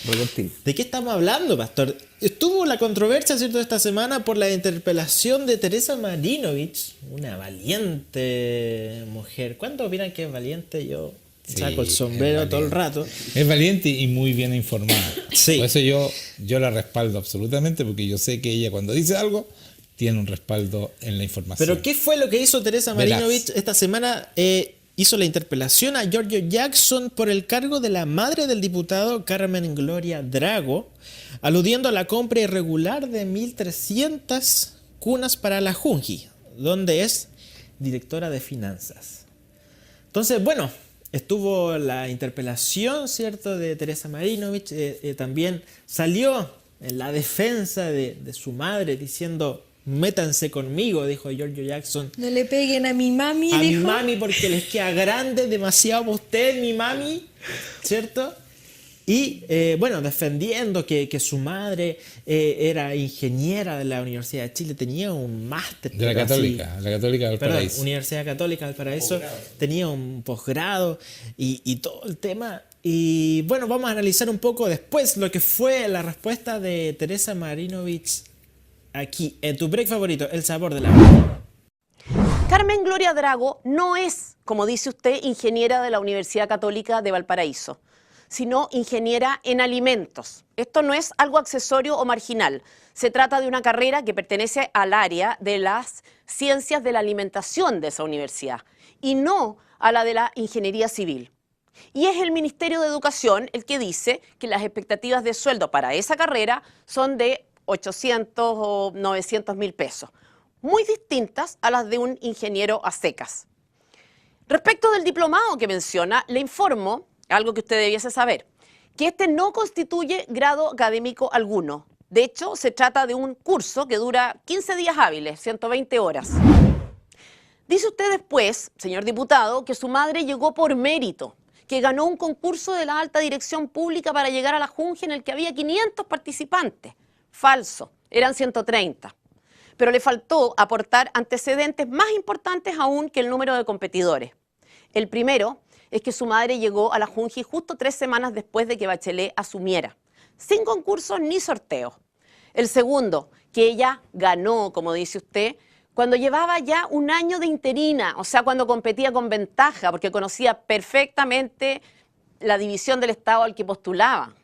Recortín. ¿De qué estamos hablando, pastor? Estuvo la controversia, ¿cierto?, esta semana por la interpelación de Teresa Marinovich, una valiente mujer. ¿Cuánto opinan que es valiente? Yo Sí, saco el es sombrero todo el valiente. rato. Es valiente y muy bien informada. Sí. Por eso yo la respaldo absolutamente, porque yo sé que ella cuando dice algo tiene un respaldo en la información. Pero ¿qué fue lo que hizo Teresa Verás. Marinovich esta semana? Hizo la interpelación a Giorgio Jackson por el cargo de la madre del diputado Carmen Gloria Drago, aludiendo a la compra irregular de 1.300 cunas para la Junji, donde es directora de finanzas. Entonces, bueno, estuvo la interpelación, ¿cierto?, de Teresa Marinovich. También salió en la defensa de su madre diciendo: métanse conmigo, dijo Giorgio Jackson. No le peguen a mi mami, A mi dijo. mami porque les queda grande, demasiado para usted, mi mami, ¿cierto? Y bueno, defendiendo que su madre era ingeniera de la Universidad de Chile, tenía un máster. De la pero así- Católica, la Católica del Perdón, Paraíso. Universidad Católica del Paraíso, tenía un posgrado y todo el tema. Y bueno, vamos a analizar un poco después lo que fue la respuesta de Teresa Marinovich aquí, en tu break favorito, El Sabor de la Vida. Carmen Gloria Drago no es, como dice usted, ingeniera de la Universidad Católica de Valparaíso, sino ingeniera en alimentos. Esto no es algo accesorio o marginal. Se trata de una carrera que pertenece al área de las ciencias de la alimentación de esa universidad y no a la de la ingeniería civil. Y es el Ministerio de Educación el que dice que las expectativas de sueldo para esa carrera son de 800 o 900 mil pesos, muy distintas a las de un ingeniero a secas. Respecto del diplomado que menciona, le informo, algo que usted debiese saber, que este no constituye grado académico alguno. De hecho, se trata de un curso que dura 15 días hábiles, 120 horas. Dice usted después, señor diputado, que su madre llegó por mérito, que ganó un concurso de la alta dirección pública para llegar a la Junji en el que había 500 participantes. Falso, eran 130. Pero le faltó aportar antecedentes más importantes aún que el número de competidores. El primero es que su madre llegó a la Junji justo 3 semanas después de que Bachelet asumiera, sin concursos ni sorteos. El segundo, que ella ganó, como dice usted, cuando llevaba ya un año de interina, o sea, cuando competía con ventaja, porque conocía perfectamente la división del Estado al que postulaba.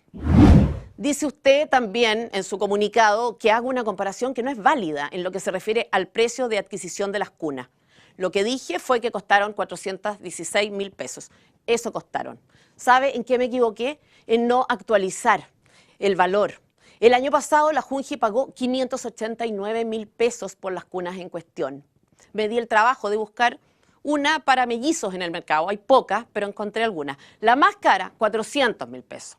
Dice usted también en su comunicado que hago una comparación que no es válida en lo que se refiere al precio de adquisición de las cunas. Lo que dije fue que costaron 416 mil pesos. Eso costaron. ¿Sabe en qué me equivoqué? En no actualizar el valor. El año pasado la Junji pagó 589 mil pesos por las cunas en cuestión. Me di el trabajo de buscar una para mellizos en el mercado. Hay pocas, pero encontré algunas. La más cara, 400 mil pesos.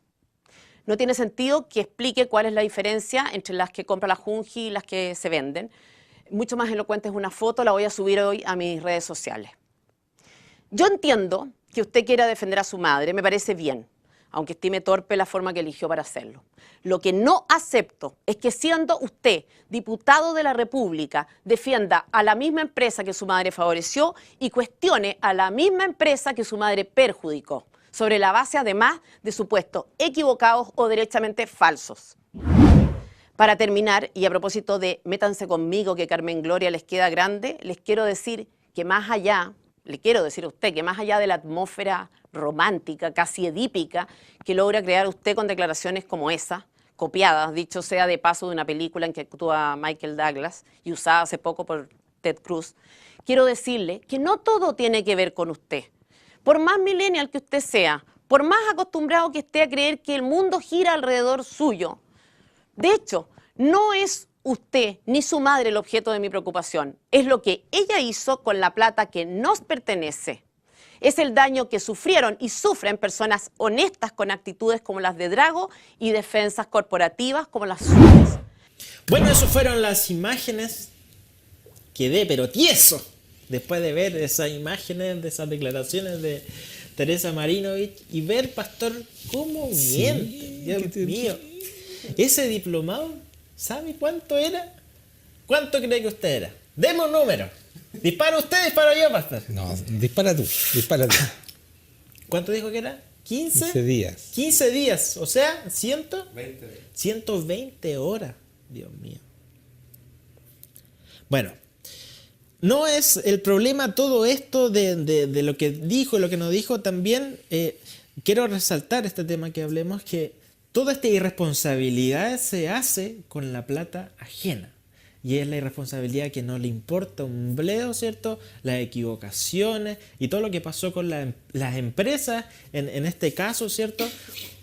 No tiene sentido que explique cuál es la diferencia entre las que compra la Junji y las que se venden. Mucho más elocuente es una foto, la voy a subir hoy a mis redes sociales. Yo entiendo que usted quiera defender a su madre, me parece bien, aunque estime torpe la forma que eligió para hacerlo. Lo que no acepto es que siendo usted diputado de la República, defienda a la misma empresa que su madre favoreció y cuestione a la misma empresa que su madre perjudicó, sobre la base además de supuestos equivocados o derechamente falsos. Para terminar, y a propósito de métanse conmigo que Carmen Gloria les queda grande, les quiero decir que más allá, le quiero decir a usted que más allá de la atmósfera romántica, casi edípica, que logra crear usted con declaraciones como esa, copiadas, dicho sea de paso, de una película en que actúa Michael Douglas y usada hace poco por Ted Cruz, quiero decirle que no todo tiene que ver con usted. Por más millennial que usted sea, por más acostumbrado que esté a creer que el mundo gira alrededor suyo, de hecho, no es usted ni su madre el objeto de mi preocupación. Es lo que ella hizo con la plata que nos pertenece. Es el daño que sufrieron y sufren personas honestas con actitudes como las de Drago y defensas corporativas como las suyas. Bueno, esas fueron las imágenes. Quedé pero tieso después de ver esas imágenes, de esas declaraciones de Teresa Marinovich y ver, pastor, cómo miente. Dios mío. Ese diplomado ¿Sabe cuánto era? ¿Cuánto cree que usted era? Deme un número. ¿Dispara usted, disparo yo, pastor? No, dispara tú. ¿Cuánto dijo que era? 15 días. 15 días, o sea, 120 horas. Dios mío. Bueno, no es el problema todo esto de lo que dijo y lo que no dijo. También quiero resaltar este tema que hablemos, que toda esta irresponsabilidad se hace con la plata ajena. Y es la irresponsabilidad que no le importa un bledo, ¿cierto? Las equivocaciones y todo lo que pasó con las empresas en este caso, ¿cierto?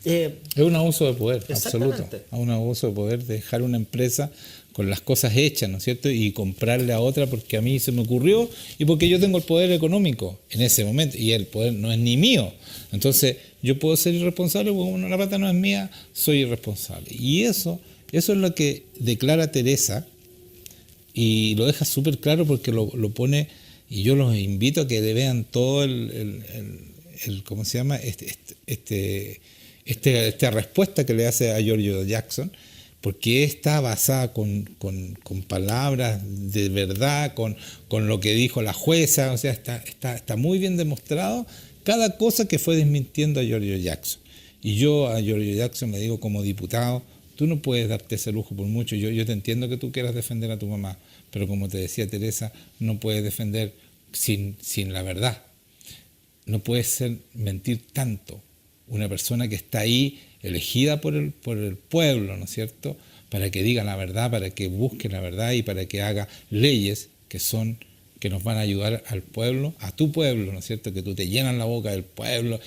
Es un abuso de poder, Exactamente. absoluto. Es un abuso de poder dejar una empresa con las cosas hechas, ¿no es cierto? Y comprarle a otra porque a mí se me ocurrió y porque yo tengo el poder económico en ese momento y el poder no es ni mío. Entonces yo puedo ser irresponsable porque como la plata no es mía, soy irresponsable. Y eso es lo que declara Teresa. Y lo deja súper claro porque lo pone, y yo los invito a que vean todo ¿cómo se llama? Esta respuesta que le hace a Giorgio Jackson, porque está basada con palabras de verdad, con lo que dijo la jueza, o sea, está muy bien demostrado cada cosa que fue desmintiendo a Giorgio Jackson. Y yo a Giorgio Jackson le digo como diputado, tú no puedes darte ese lujo por mucho. Yo te entiendo que tú quieras defender a tu mamá, pero como te decía Teresa, no puedes defender sin la verdad. No puedes mentir tanto. Una persona que está ahí, elegida por el pueblo, ¿no es cierto?, para que diga la verdad, para que busque la verdad y para que haga leyes que nos van a ayudar al pueblo, a tu pueblo, ¿no es cierto?, que tú te llenas la boca del pueblo.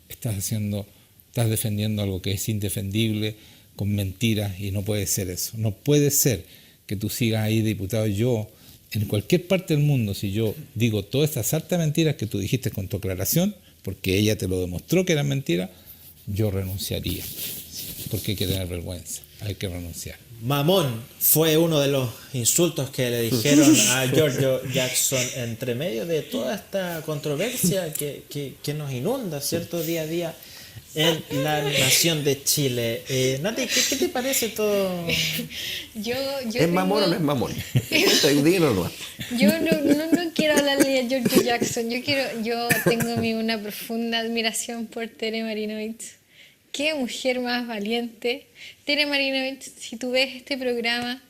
Estás defendiendo algo que es indefendible, con mentiras, y no puede ser eso. No puede ser que tú sigas ahí, diputado. Yo, en cualquier parte del mundo, si yo digo todas estas hartas mentiras que tú dijiste con tu aclaración, porque ella te lo demostró que eran mentiras, yo renunciaría. Porque hay que tener vergüenza, hay que renunciar. Mamón fue uno de los insultos que le dijeron a Giorgio Jackson entre medio de toda esta controversia que nos inunda, ¿cierto?, día a día en la nación de Chile. Nati, ¿qué te parece todo? ¿Es mamón o no es mamón? Díganos nomás. Yo no quiero hablarle a Giorgio Jackson. Yo tengo una profunda admiración por Tere Marinovich. Qué mujer más valiente. Tere Marinovich, si tú ves este programa,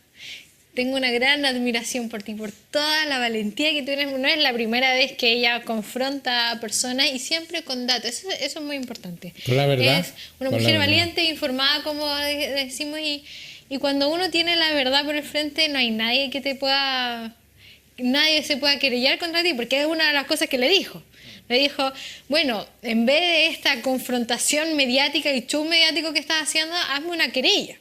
tengo una gran admiración por ti, por toda la valentía que tienes. No es la primera vez que ella confronta a personas y siempre con datos. Eso es muy importante. Por la verdad. Es una mujer valiente, informada, como decimos, y cuando uno tiene la verdad por el frente, no hay nadie nadie se pueda querellar contra ti, porque es una de las cosas que le dijo. Le dijo, bueno, en vez de esta confrontación mediática y show mediático que estás haciendo, hazme una querella.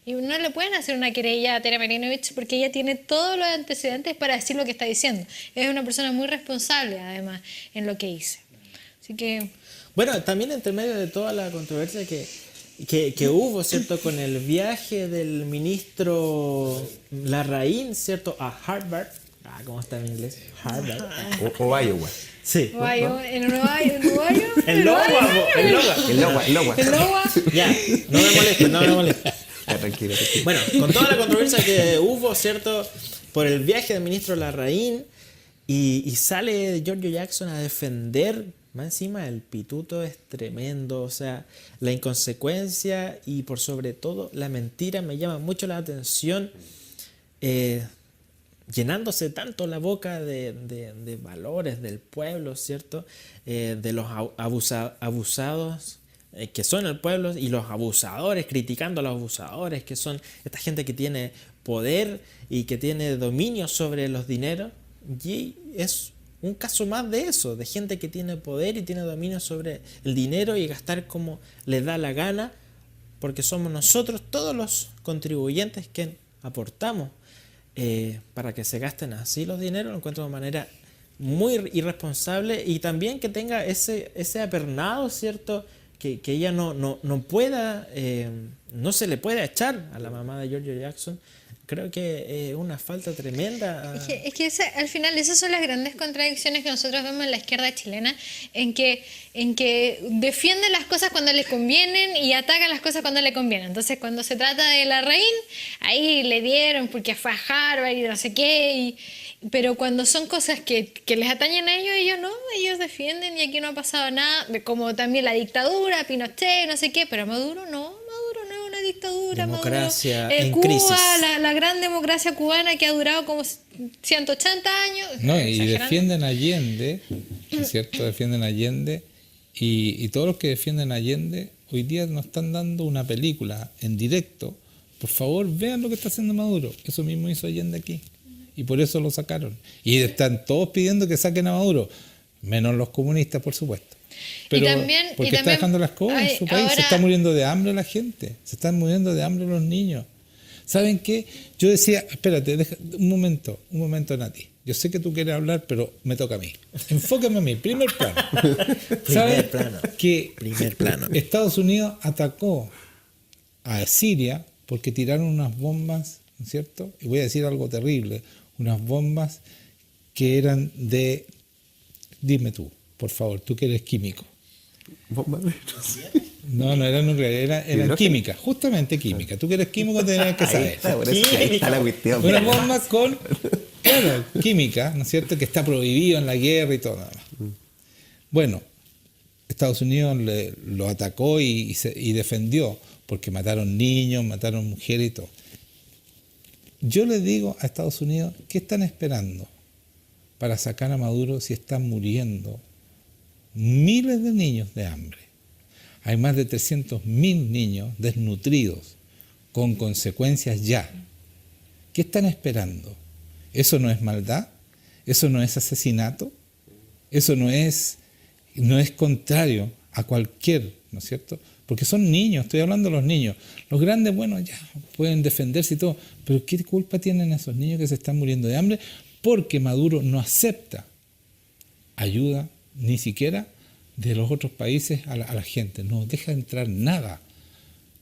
Y no le pueden hacer una querella a Tere Marinovich porque ella tiene todos los antecedentes para decir lo que está diciendo. Es una persona muy responsable, además, en lo que dice. Así que... Bueno, también entre medio de toda la controversia que hubo, ¿cierto?, con el viaje del ministro Larraín, ¿cierto?, a Harvard. ¿Cómo está en inglés? Harvard. O Iowa. Sí. ¿En Uruguay? El Logua. Ya, no me molesta. Tranquilo. Bueno, con toda la controversia que hubo, ¿cierto?, por el viaje del ministro Larraín, y sale Giorgio Jackson a defender, más encima el pituto es tremendo, o sea, la inconsecuencia y por sobre todo la mentira me llama mucho la atención, llenándose tanto la boca de valores del pueblo, ¿cierto?, de los abusados que son el pueblo, y los abusadores, criticando a los abusadores, que son esta gente que tiene poder y que tiene dominio sobre los dineros. Y es un caso más de eso, de gente que tiene poder y tiene dominio sobre el dinero y gastar como les da la gana, porque somos nosotros, todos los contribuyentes, que aportamos para que se gasten así los dineros. Lo encuentro de manera muy irresponsable, y también que tenga ese apernado, ¿cierto?, que ella no pueda, no se le pueda echar a la mamá de Giorgio Jackson Creo que una falta tremenda. Es que al final esas son las grandes contradicciones que nosotros vemos en la izquierda chilena, en que defienden las cosas cuando les convienen y atacan las cosas cuando les convienen. Entonces, cuando se trata de Larraín, ahí le dieron porque fue a Harvard y no sé qué, pero cuando son cosas que les atañen a ellos no, ellos defienden y aquí no ha pasado nada, como también la dictadura, Pinochet, no sé qué, pero Maduro no es una dictadura. Democracia Maduro, en Cuba, crisis. la gran democracia cubana que ha durado como 180 años. No, y exagerando. defienden a Allende, ¿no es cierto? Defienden a Allende y todos los que defienden a Allende hoy día nos están dando una película en directo. Por favor, vean lo que está haciendo Maduro. Eso mismo hizo Allende aquí. Y por eso lo sacaron. Y están todos pidiendo que saquen a Maduro, menos los comunistas, por supuesto. Pero porque está dejando las cosas en su país. ahora, se está muriendo de hambre la gente. Se están muriendo de hambre los niños. ¿Saben qué? Yo decía, espérate, un momento, Nati. Yo sé que tú quieres hablar, pero me toca a mí. Enfócame a mí, primer plano. ¿Sabes que Primer plano. Estados Unidos atacó a Siria porque tiraron unas bombas, ¿no es cierto? Y voy a decir algo terrible, unas bombas que eran de... Dime tú, por favor, tú que eres químico. No eran nucleares, eran químicas, justamente química. Tú que eres químico tenías que saber. Ahí está la cuestión. Una bomba con, claro, química, ¿no es cierto? Que está prohibido en la guerra y todo. Nada más. Bueno, Estados Unidos lo atacó y defendió, porque mataron niños, mataron mujeres y todo. Yo le digo a Estados Unidos, ¿qué están esperando para sacar a Maduro si están muriendo miles de niños de hambre? Hay más de 300.000 niños desnutridos, con consecuencias ya. ¿Qué están esperando? ¿Eso no es maldad? ¿Eso no es asesinato? ¿Eso no es contrario a cualquier, ¿no es cierto? Porque son niños, estoy hablando de los niños. Los grandes, bueno, ya pueden defenderse y todo, pero ¿qué culpa tienen esos niños que se están muriendo de hambre? Porque Maduro no acepta ayuda ni siquiera de los otros países a la gente, no deja entrar nada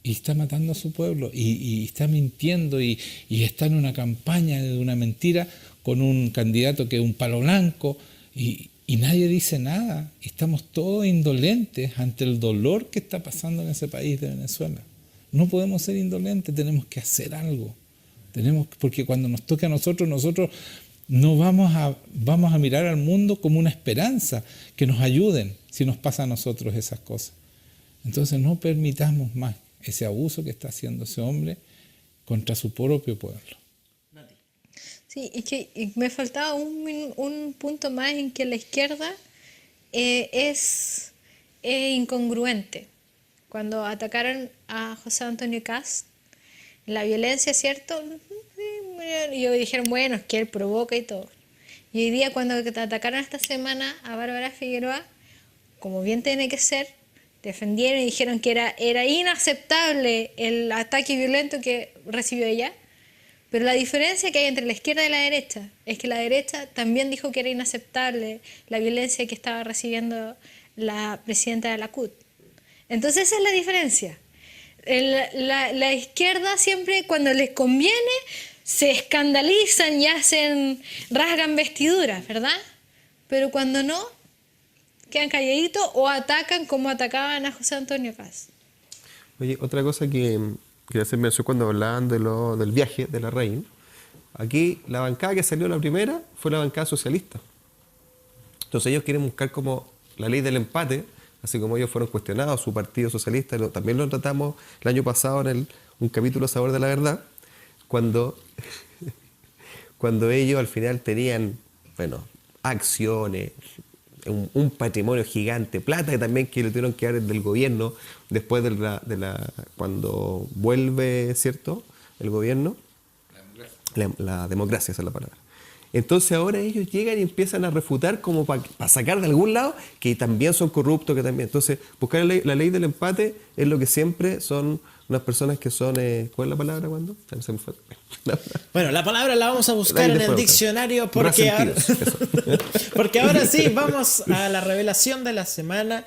y está matando a su pueblo y está mintiendo y está en una campaña de una mentira con un candidato que es un palo blanco y nadie dice nada. Estamos todos indolentes ante el dolor que está pasando en ese país de Venezuela. No podemos ser indolentes, tenemos que hacer algo. Porque cuando nos toque a nosotros no vamos a mirar al mundo como una esperanza, que nos ayuden si nos pasa a nosotros esas cosas. Entonces no permitamos más ese abuso que está haciendo ese hombre contra su propio pueblo. Sí, es que me faltaba un punto más en que la izquierda es incongruente. Cuando atacaron a José Antonio Kast, la violencia, ¿cierto? Y dijeron, bueno, es que él provoca y todo. Y hoy día, cuando atacaron esta semana a Bárbara Figueroa, como bien tiene que ser, defendieron y dijeron que era inaceptable el ataque violento que recibió ella. Pero la diferencia que hay entre la izquierda y la derecha es que la derecha también dijo que era inaceptable la violencia que estaba recibiendo la presidenta de la CUT. Entonces esa es la diferencia. La izquierda siempre, cuando les conviene, se escandalizan y rasgan vestiduras, ¿verdad? Pero cuando no, quedan calladitos o atacan como atacaban a José Antonio Kast. Oye, otra cosa que quería hacer mención cuando hablaban del viaje de Larraín. Aquí la bancada que salió la primera fue la bancada socialista. Entonces ellos quieren buscar como la ley del empate, así como ellos fueron cuestionados, su partido socialista, también lo tratamos el año pasado en un capítulo Sabor de la Verdad, cuando ellos al final tenían, bueno, acciones, un patrimonio gigante, plata que también que le tuvieron que dar del gobierno después cuando vuelve, ¿cierto?, el gobierno. La democracia, esa es la palabra. Entonces ahora ellos llegan y empiezan a refutar como para sacar de algún lado que también son corruptos, que también. Entonces, buscar la ley del empate es lo que siempre son unas personas que son... ¿Cuál es la palabra cuando? Se me fue. Bueno, la palabra la vamos a buscar en el diccionario porque ahora sí, vamos a la revelación de la semana.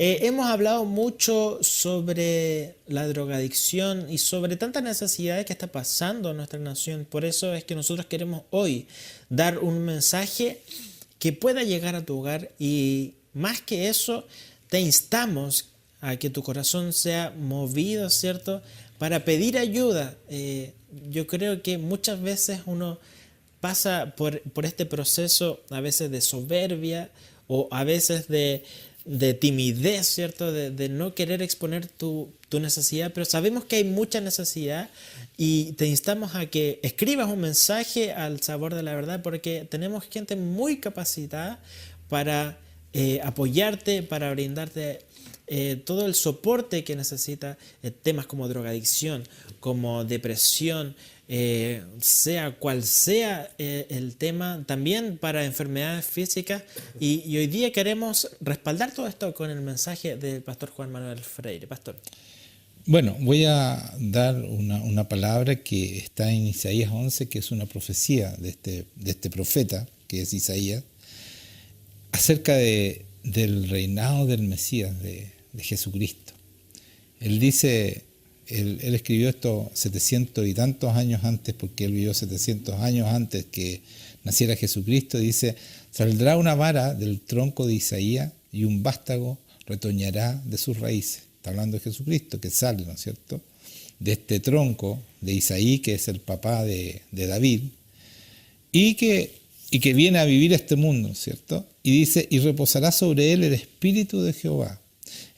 Hemos hablado mucho sobre la drogadicción y sobre tantas necesidades que está pasando en nuestra nación. Por eso es que nosotros queremos hoy dar un mensaje que pueda llegar a tu hogar, y más que eso, te instamos a que tu corazón sea movido, ¿cierto?, para pedir ayuda. Yo creo que muchas veces uno pasa por este proceso, a veces de soberbia o a veces de timidez, ¿cierto?, de no querer exponer tu necesidad, pero sabemos que hay mucha necesidad y te instamos a que escribas un mensaje al Sabor de la Verdad, porque tenemos gente muy capacitada para apoyarte, para brindarte todo el soporte que necesita, temas como drogadicción, como depresión, sea cual sea el tema, también para enfermedades físicas, y hoy día queremos respaldar todo esto con el mensaje del pastor Juan Manuel Freire. Pastor. Bueno, voy a dar una palabra que está en Isaías 11, que es una profecía de este profeta, que es Isaías, acerca del reinado del Mesías, de Jesucristo. Él dice, él escribió esto 700 y tantos años antes, porque él vivió 700 años antes que naciera Jesucristo. Dice, saldrá una vara del tronco de Isaías y un vástago retoñará de sus raíces. Está hablando de Jesucristo, que sale, ¿no es cierto?, de este tronco de Isaí, que es el papá de David, y que viene a vivir este mundo, ¿no es cierto? Y dice, y reposará sobre él el espíritu de Jehová,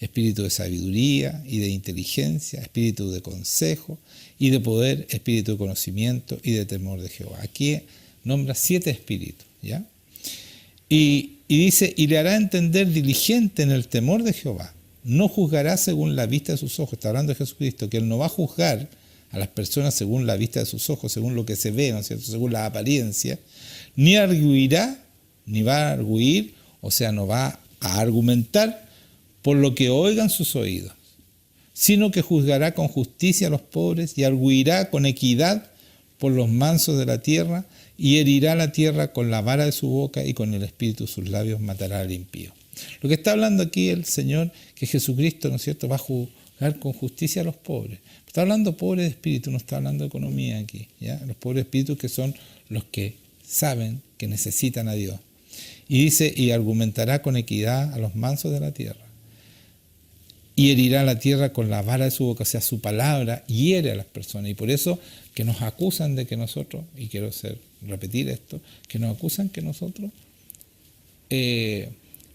espíritu de sabiduría y de inteligencia, espíritu de consejo y de poder, espíritu de conocimiento y de temor de Jehová. Aquí nombra 7 espíritus, ¿ya? Y dice, y le hará entender diligente en el temor de Jehová. No juzgará según la vista de sus ojos. Está hablando de Jesucristo, que él no va a juzgar a las personas según la vista de sus ojos, según lo que se ve, ¿no es cierto?, según la apariencia, ni arguirá, ni va a arguir, o sea, no va a argumentar por lo que oigan sus oídos, sino que juzgará con justicia a los pobres y arguirá con equidad por los mansos de la tierra, y herirá la tierra con la vara de su boca, y con el espíritu de sus labios matará al impío. Lo que está hablando aquí el Señor, que Jesucristo, ¿no es cierto?, va a juzgar con justicia a los pobres. Está hablando pobres de espíritu, no está hablando de economía aquí, ¿ya? Los pobres de espíritu, que son los que saben que necesitan a Dios. Y dice, y argumentará con equidad a los mansos de la tierra. Y herirá la tierra con la vara de su boca, o sea, su palabra hiere a las personas. Y por eso que nos acusan de que nosotros, y quiero repetir esto, que nos acusan que nosotros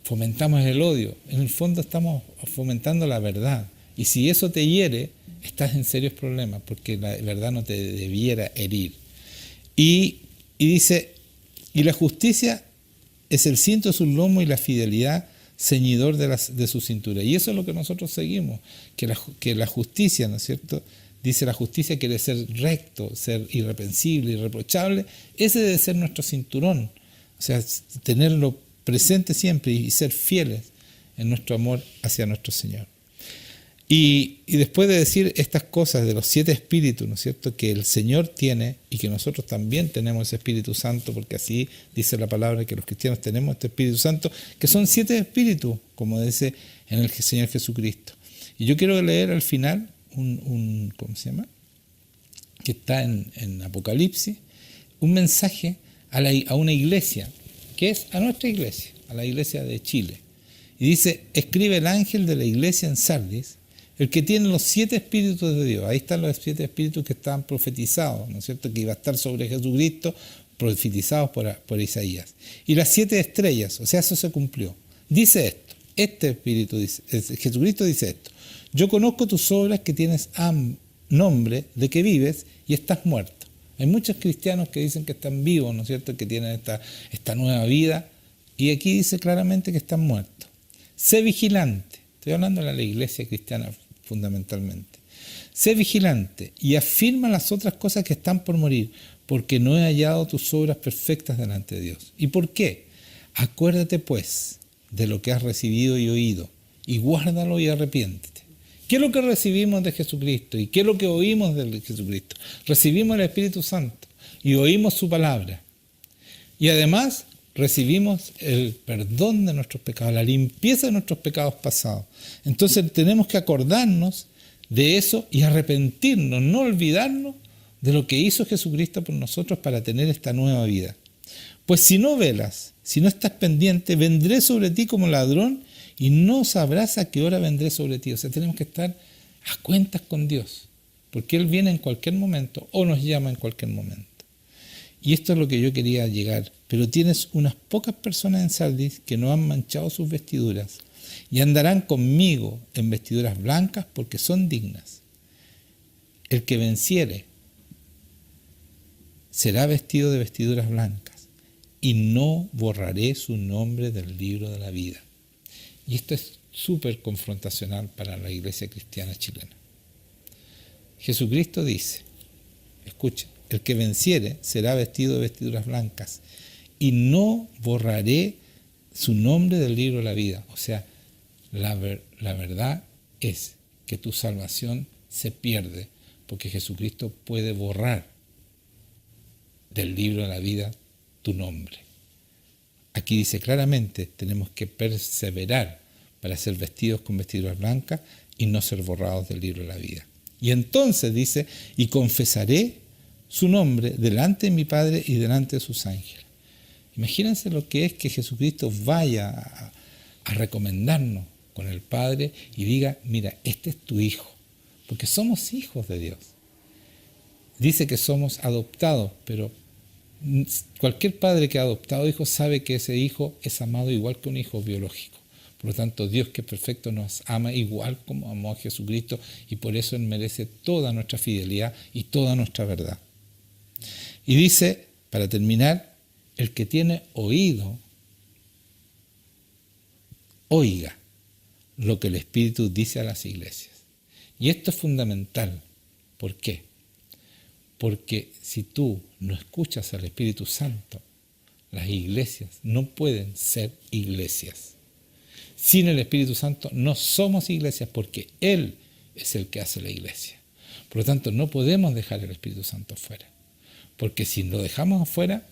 fomentamos el odio. En el fondo estamos fomentando la verdad. Y si eso te hiere, estás en serios problemas, porque la verdad no te debiera herir. Y dice, y la justicia es el cinto de su lomo, y la fidelidad ceñidor de su cintura. Y eso es lo que nosotros seguimos, que la justicia, ¿no es cierto?, dice, la justicia quiere ser recto, ser irreprensible, irreprochable. Ese debe ser nuestro cinturón, o sea, tenerlo presente siempre y ser fieles en nuestro amor hacia nuestro Señor. Y después de decir estas cosas de los 7 espíritus, ¿no es cierto?, que el Señor tiene, y que nosotros también tenemos ese Espíritu Santo, porque así dice la palabra, que los cristianos tenemos este Espíritu Santo, que son 7 espíritus, como dice en el Señor Jesucristo. Y yo quiero leer al final ¿cómo se llama?, que está en Apocalipsis, un mensaje a una iglesia, que es a nuestra iglesia, a la iglesia de Chile. Y dice, escribe el ángel de la iglesia en Sardis, el que tiene los 7 espíritus de Dios. Ahí están los 7 espíritus que estaban profetizados, ¿no es cierto?, que iba a estar sobre Jesucristo, profetizados por Isaías. Y las 7 estrellas, o sea, eso se cumplió. Dice esto, este espíritu dice, Jesucristo dice esto: yo conozco tus obras, que tienes nombre de que vives y estás muerto. Hay muchos cristianos que dicen que están vivos, ¿no es cierto?, que tienen esta nueva vida, y aquí dice claramente que están muertos. Sé vigilante, estoy hablando de la iglesia cristiana fundamentalmente. Sé vigilante y afirma las otras cosas que están por morir, porque no he hallado tus obras perfectas delante de Dios. ¿Y por qué? Acuérdate pues de lo que has recibido y oído, y guárdalo y arrepiéntete. ¿Qué es lo que recibimos de Jesucristo? ¿Y qué es lo que oímos de Jesucristo? Recibimos el Espíritu Santo y oímos su palabra. Y además recibimos el perdón de nuestros pecados, la limpieza de nuestros pecados pasados. Entonces tenemos que acordarnos de eso y arrepentirnos, no olvidarnos de lo que hizo Jesucristo por nosotros para tener esta nueva vida. Pues si no velas, si no estás pendiente, vendré sobre ti como ladrón y no sabrás a qué hora vendré sobre ti. O sea, tenemos que estar a cuentas con Dios, porque Él viene en cualquier momento o nos llama en cualquier momento. Y esto es lo que yo quería llegar. Pero tienes unas pocas personas en Sardis que no han manchado sus vestiduras y andarán conmigo en vestiduras blancas porque son dignas. El que venciere será vestido de vestiduras blancas y no borraré su nombre del libro de la vida. Y esto es súper confrontacional para la iglesia cristiana chilena. Jesucristo dice, escuchen, el que venciere será vestido de vestiduras blancas y no borraré su nombre del libro de la vida. O sea, la verdad es que tu salvación se pierde porque Jesucristo puede borrar del libro de la vida tu nombre. Aquí dice claramente, tenemos que perseverar para ser vestidos con vestiduras blancas y no ser borrados del libro de la vida. Y entonces dice, y confesaré su nombre delante de mi Padre y delante de sus ángeles. Imagínense lo que es que Jesucristo vaya a recomendarnos con el Padre y diga, mira, este es tu hijo, porque somos hijos de Dios. Dice que somos adoptados, pero cualquier padre que ha adoptado hijos sabe que ese hijo es amado igual que un hijo biológico. Por lo tanto, Dios que es perfecto nos ama igual como amó a Jesucristo y por eso Él merece toda nuestra fidelidad y toda nuestra verdad. Y dice, para terminar, el que tiene oído, oiga lo que el Espíritu dice a las iglesias. Y esto es fundamental. ¿Por qué? Porque si tú no escuchas al Espíritu Santo, las iglesias no pueden ser iglesias. Sin el Espíritu Santo no somos iglesias porque Él es el que hace la iglesia. Por lo tanto, no podemos dejar el Espíritu Santo afuera. Porque si lo dejamos afuera,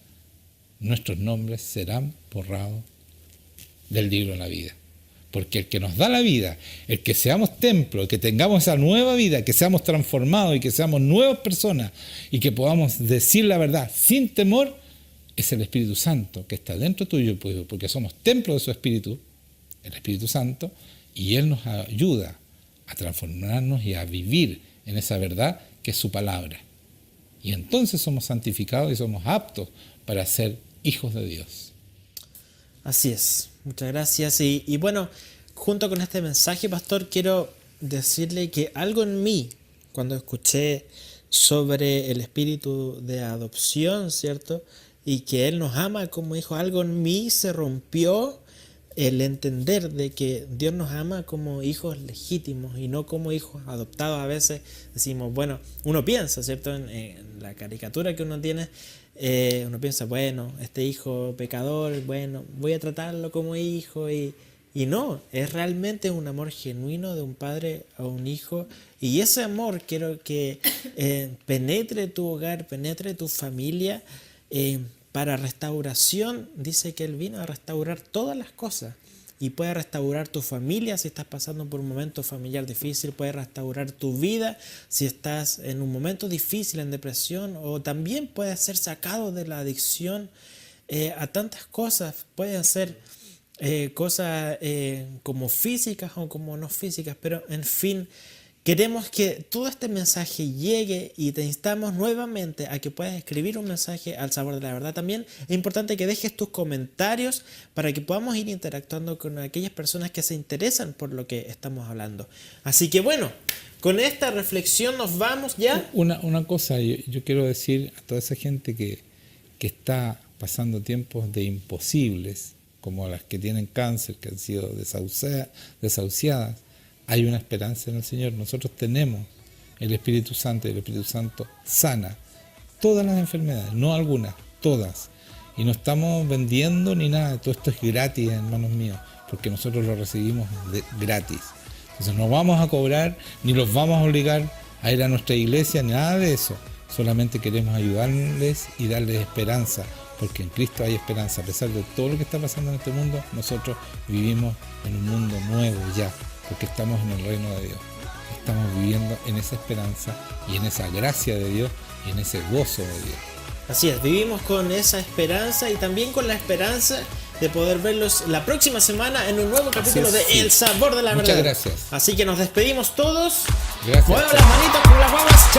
nuestros nombres serán borrados del libro de la vida. Porque el que nos da la vida, el que seamos templo, el que tengamos esa nueva vida, que seamos transformados y que seamos nuevas personas y que podamos decir la verdad sin temor, es el Espíritu Santo que está dentro tuyo, porque somos templo de su Espíritu, el Espíritu Santo, y Él nos ayuda a transformarnos y a vivir en esa verdad que es su palabra. Y entonces somos santificados y somos aptos para ser hijos de Dios. Así es, muchas gracias. Y bueno, junto con este mensaje, pastor, quiero decirle que algo en mí, cuando escuché sobre el espíritu de adopción, ¿cierto? Y que Él nos ama como hijos, algo en mí se rompió el entender de que Dios nos ama como hijos legítimos y no como hijos adoptados. A veces decimos, bueno, uno piensa, ¿cierto? En la caricatura que uno tiene, uno piensa, bueno, este hijo pecador, bueno, voy a tratarlo como hijo y no, es realmente un amor genuino de un padre a un hijo y ese amor quiero que penetre tu hogar, penetre tu familia. Para restauración, dice que Él vino a restaurar todas las cosas y puede restaurar tu familia si estás pasando por un momento familiar difícil, puede restaurar tu vida si estás en un momento difícil, en depresión, o también puedes ser sacado de la adicción a tantas cosas, pueden ser cosas como físicas o como no físicas, pero en fin, queremos que todo este mensaje llegue y te instamos nuevamente a que puedas escribir un mensaje al sabor de la verdad. También es importante que dejes tus comentarios para que podamos ir interactuando con aquellas personas que se interesan por lo que estamos hablando. Así que bueno, con esta reflexión nos vamos ya. Una cosa, yo quiero decir a toda esa gente que está pasando tiempos de imposibles, como las que tienen cáncer, que han sido desahuciadas, hay una esperanza en el Señor. Nosotros tenemos el Espíritu Santo y el Espíritu Santo sana todas las enfermedades, no algunas, todas. Y no estamos vendiendo ni nada, todo esto es gratis, hermanos míos, porque nosotros lo recibimos gratis. Entonces no vamos a cobrar, ni los vamos a obligar a ir a nuestra iglesia, ni nada de eso. Solamente queremos ayudarles y darles esperanza, porque en Cristo hay esperanza. A pesar de todo lo que está pasando en este mundo, nosotros vivimos en un mundo nuevo ya, porque estamos en el reino de Dios. Estamos viviendo en esa esperanza y en esa gracia de Dios y en ese gozo de Dios. Así es, vivimos con esa esperanza y también con la esperanza de poder verlos la próxima semana en un nuevo capítulo de El Sabor de la Verdad. Muchas gracias. Así que nos despedimos todos. Gracias. Muevan las manitos con las guaguas.